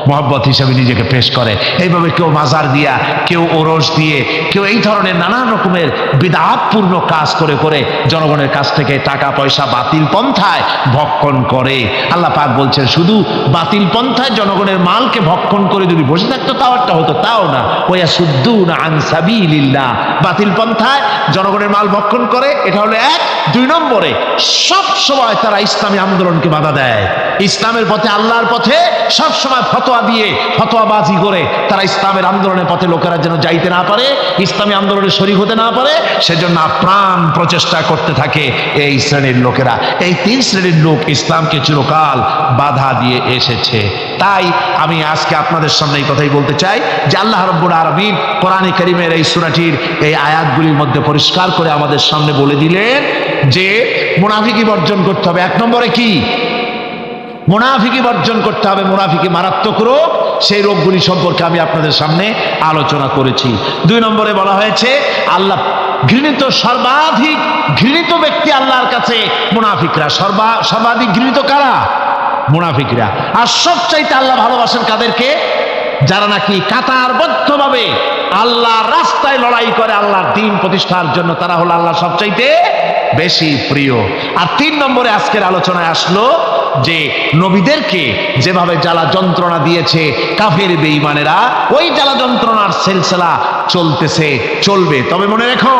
মহব্বত হিসেবে নিজেকে পেশ করে। এইভাবে কেউ মাজার দিয়া, কেউ ওরস দিয়ে, কেউ এই ধরনের নানান রকমের বিদআতপূর্ণ কাজ করে করে জনগণের কাছ থেকে টাকা পয়সা বাতিল পন্থায় ভক্ষণ করে। আল্লাহ পাক বলছেন, শুধু বাতিল পন্থায় জনগণের মালকে ভক্ষণ করে যদি বসে থাকতো তাও একটা হতো, তাও না। ওয়াসুদ্দুনা আন সাবিলিল্লাহ, বাতিল পন্থায় জনগণের মাল ভক্ষণ করে, এটা হলো 1। 2 নম্বরে সব সময় তারা ইসলামী আন্দোলনকে বাধা দেয়। ইসলামের পথে, আল্লাহর পথে সব সময় ফতোয়া দিয়ে, ফতোয়াবাজি করে তারা ইসলামের আন্দোলনের পথে লোকেরা যেন যাইতে না পারে, ইসলামী আন্দোলনে শরীক হতে না পারে, সেজন্য আপ্রাণ প্রচেষ্টা করতে থাকে এই শ্রেণীর লোকেরা। এই 3 শ্রেণীর লোক ইসলামকে চিরকাল বাধা দিয়ে এসেছে। তাই আমি আজকে আপনাদের সামনে এই কথাই বলতে চাই যে আল্লাহ রাব্বুল আলামিন কোরআনে কারীমের এই সূরাটির এই আয়াতগুলির মধ্যে পরিষ্কার করে আমাদের সামনে বলে দিলেন যে মুনাফিকি বর্জন করতে হবে। 1 নম্বরে কি? মুনাফিকি বর্জন করতে হবে। মুনাফিকি মারাত্মক রোগ, সেই রোগগুলি সম্পর্কে আমি আপনাদের সামনে আলোচনা করেছি। 2 নম্বরে বলা হয়েছে আল্লাহ ঘৃণিত, সর্বাধিক ঘৃণিত ব্যক্তি আল্লাহর কাছে মুনাফিকরা। সর্বাধিক ঘৃণিত কারা? মুনাফিকরা। আর সবচাইতে আল্লাহ ভালোবাসেন কাদেরকে? যারা নাকি কাতারবদ্ধভাবে আল্লাহর রাস্তায় লড়াই করে আল্লাহর দ্বীন প্রতিষ্ঠার জন্য, তারা হলো আল্লাহ সবচাইতে বেশি প্রিয়। আর 3 নম্বরে আজকের আলোচনায় আসলো যে নবীদেরকে যেভাবে জ্বালা যন্ত্রণা দিয়েছে কাফের বেঈমানেরা, ওই জ্বালা যন্ত্রণার সিলসিলা চলতেছে, চলবে। তবে মনে রেখো,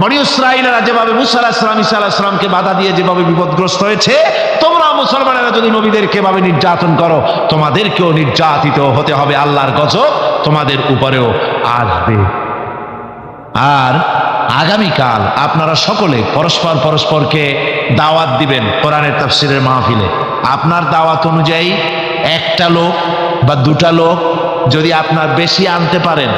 বনী ইসরাঈলেরা যেভাবে মুসা আলাইহিস সালাম, ঈসা আলাইহিস সালামকে বাধা দিয়ে যেভাবে বিপদগ্রস্ত হয়েছে, তোমরা মুসলমানেরা যদি নবীদেরকে এভাবে নির্যাতন করো, তোমাদেরকেও নির্যাতিত হতে হবে। আল্লাহর গজব তোমাদের উপরেও আসবে। আর আগামীকাল আপনারা সকলে পরস্পরকে দাওয়াত দিবেন কোরআনের তাফসীরের মাহফিলে। আপনার দাওয়াত অনুযায়ী 1টা লোক বা 2টা লোক যদি আপনার বেশি আনতে পারেন,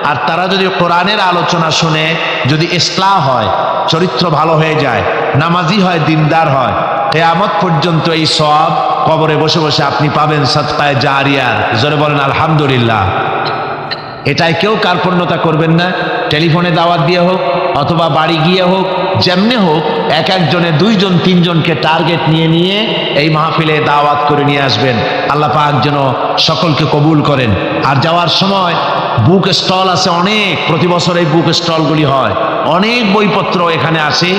আর তারা যদি কোরআনের আলোচনা শুনে যদি ইসলাহ হয়, চরিত্র ভালো হয়ে যায়, নামাজি হয়, দিনদার হয়, কিয়ামত পর্যন্ত এই সওয়াব কবরে বসে বসে আপনি পাবেন সাদকায়ে জারিয়ার। জোরে বলেন আলহামদুলিল্লাহ। এটাই কেউ কার্পণ্যতা করবেন না। টেলিফোনে দাওয়াত দিয়ে হোক অথবা বাড়ি গিয়ে হোক, যেমনি হোক এক একজনে 2 জন 3 জনকে টার্গেট নিয়ে নিয়ে এই মাহফিলে দাওয়াত করে নিয়ে আসবেন। আল্লাহ পাক যেন সকলকে কবুল করেন। আর যাওয়ার সময় বুক স্টল আছে অনেক, প্রতি বছর এই বুক স্টলগুলি হয়, অনেক বইপত্র এখানে আসে,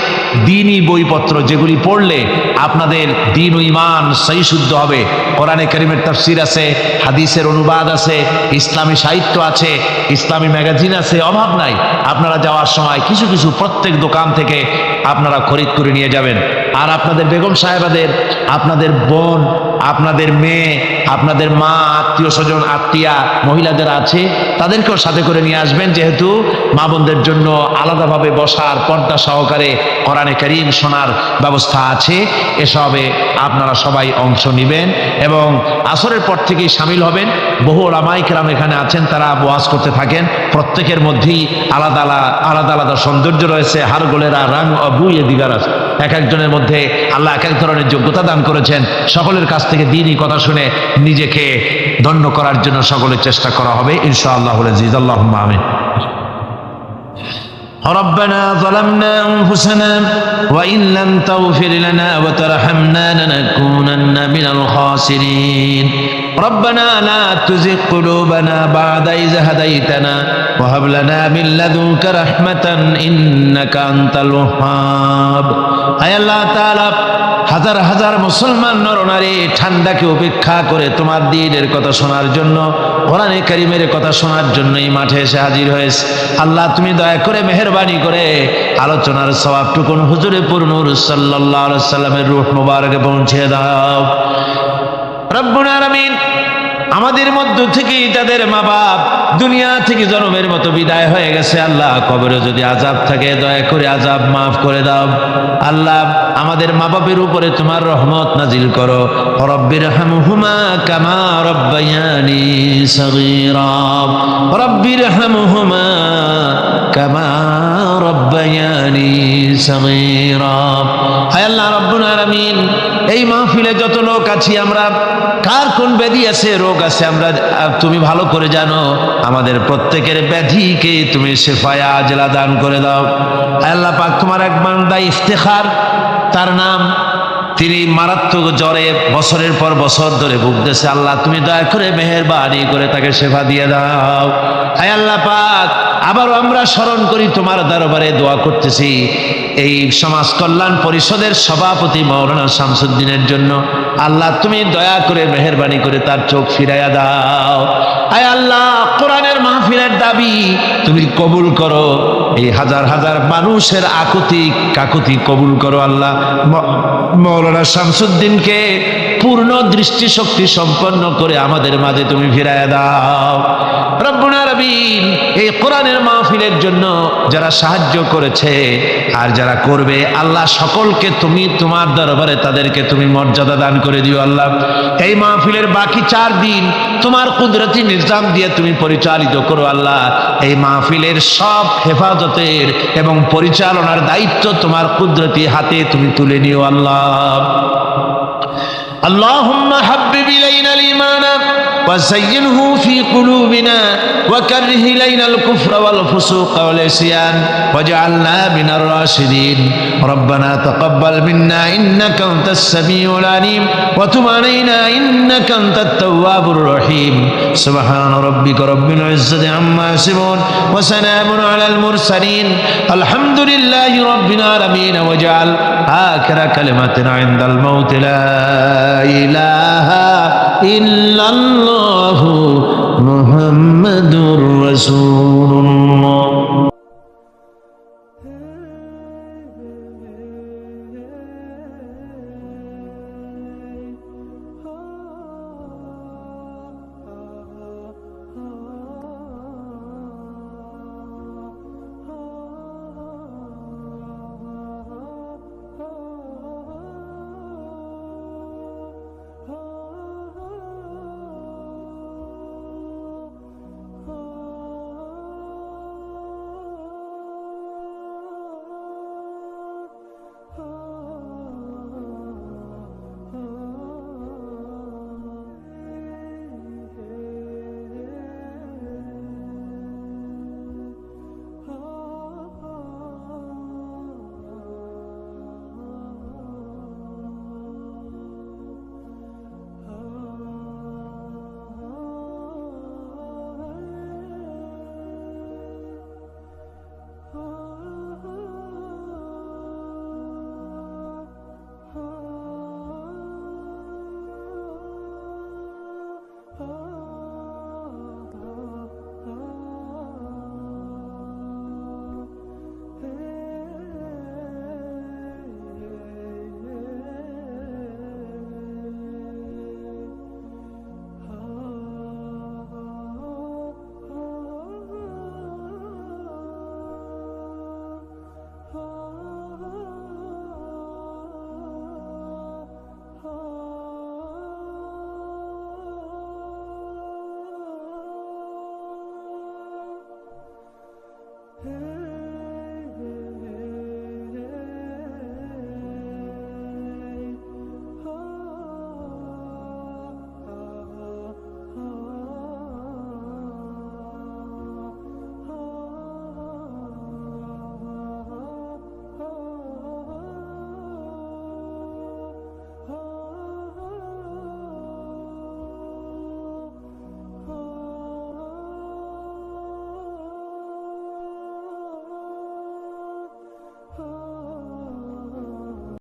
দ্বীনি বইপত্র যেগুলি পড়লে আপনাদের দ্বীন ও ঈমান সহি শুদ্ধ হবে। কোরআনে কারীমের তাফসীর আছে, হাদিসের অনুবাদ আছে, ইসলামী সাহিত্য আছে, ইসলামী ম্যাগাজিন আছে, অভাব নাই। আপনারা যাওয়ার সময় কিছু কিছু প্রত্যেক দোকান থেকে আপনারা খরিদ করে নিয়ে যাবেন। আর আপনাদের বেগম সাহেবাদের, আপনাদের বোন, আপনাদের মেয়ে, আপনাদের মা, আত্মীয় স্বজন, আত্মীয়া মহিলাদের আছে, তাদেরকেও সাথে করে নিয়ে আসবেন, যেহেতু মা বোনদের জন্য আলাদাভাবে বসার পর্দা সহকারে কোরআনে কারীম শোনার ব্যবস্থা আছে। এসবে আপনারা সবাই অংশ নেবেন এবং আসরের পর থেকেই সামিল হবেন। বহু ওলামায়ে কেরাম এখানে আছেন, তারা ওয়াজ করতে থাকেন। প্রত্যেকের মধ্যেই আলাদা আলাদা সৌন্দর্য রয়েছে, হারগোলেরা রাং অবুয়ে দিগার আছে। এক একজনের মধ্যে আল্লাহ এক এক ধরনের যোগ্যতা দান করেছেন। সকলের কাছ থেকে দ্বীনি কথা শুনে নিজেকে ধন্য করার জন্য সকলের চেষ্টা করা হবে ইনশাআল্লাহ। আল্লাহুম্মা আমিন। ربنا ظلمنا أنفسنا وإن لم تغفر لنا وترحمنا لنكونن من الخاسرين ربنا لا تزغ قلوبنا بعد إذ هديتنا وهب لنا من لدنك رحمة إنك أنت الوهاب أي الله تعالى হাজার হাজার মুসলমান নরনারী ঠান্ডাকে উপেক্ষা করে তোমার দ্বীনের কথা শোনার জন্য, কোরআনে কারীমের কথা শোনার জন্য এই মাঠে এসে হাজির হয়েছে। আল্লাহ তুমি দয়া করে মেহেরবানি করে আলোচনার সওয়াবটুকুন হুজুরে পুরনূর সাল্লাল্লাহু আলাইহি সাল্লামের রূহ মুবারকে পৌঁছে দাও। রব্বুল আলামিন আমাদের মধ্য থেকেই তাদের মা বাপ দুনিয়া থেকে জন্মের মতো বিদায় হয়ে গেছে। আল্লাহ কবরে যদি আযাব থাকে দয়া করে আযাব মাফ করে দাও। আল্লাহ আমাদের মা বাপের উপরে তোমার রহমত নাজিল করো। রব্বিরহামহুমা কামা রব্বায়ানি সগীরা রব্বিরহামহুমা কামা রব্বায়ানি সগীরা। হায় আল্লাহ রব্বুল আলামিন, এই মাহফিলে যত লোক আছি আমরা, কার কোন ব্যাধি আছে, রোগ আছে, আমরা তুমি ভালো করে জানো। আমাদের প্রত্যেকের ব্যাধিকে তুমি শিফায়ে আজলা দান করে দাও। আল্লাহ পাক তোমার এক বান্দা ইফতেখার, তার নাম, তিনি মারাত্মক জ্বরে বছরের পর বছর ধরে ভুগতেছে। আল্লাহ তুমি দয়া করে মেহেরবানি করে তাকে সেবা দিয়ে দাও। হায় আল্লাহ পাক, আবারও আমরা স্মরণ করি তোমার দরবারে দোয়া করতেছি এই সমাজ কল্যাণ পরিষদের সভাপতি মাওলানা শামসুদ্দিনের জন্য। আল্লাহ তুমি দয়া করে মেহেরবানি করে তার চোখ ফিরাইয়া দাও। আয় আল্লাহ, কোরআনের মাহফিলের দাবি তুমি কবুল করো। এই হাজার হাজার মানুষের আকুতি কাকুতি কবুল করো। আল্লাহ মাওলানা শামসুদ্দিনকে পূর্ণ দৃষ্টিশক্তি সম্পন্ন করে আমাদের মাঝে তুমি ফিরাইয়া দাও। রব্বুল আলামিন, এই কোরআনের মাহফিলের জন্য যারা সাহায্য করেছে আর যারা করবে, আল্লাহ সকলকে তুমি তোমার দরবারে তাদেরকে তুমি মর্যাদা দান করে দিও। আল্লাহ এই মাহফিলের বাকি 4 দিন তোমার কুদরতি নিজাম দিয়ে তুমি পরিচালিত করো। আল্লাহ এই মাহফিলের সব হেফাজতের এবং পরিচালনার দায়িত্ব তোমার কুদরতি হাতে তুমি তুলে নিও। আল্লাহ আল্লাহুম্মা হাব্বিব ইলাইনাল ঈমান وزينه في قلوبنا وكره إلينا الكفر والفسوق والعصيان واجعلنا من الراشدين ربنا تقبل منا إنك أنت السميع العليم وتب علينا إنك أنت التواب الرحيم سبحان ربك رب العزة عما يصفون وسلام على المرسلين الحمد لله رب العالمين واجعل آخر كلمة عند الموت لا إله إلا الله محمد رسول الله।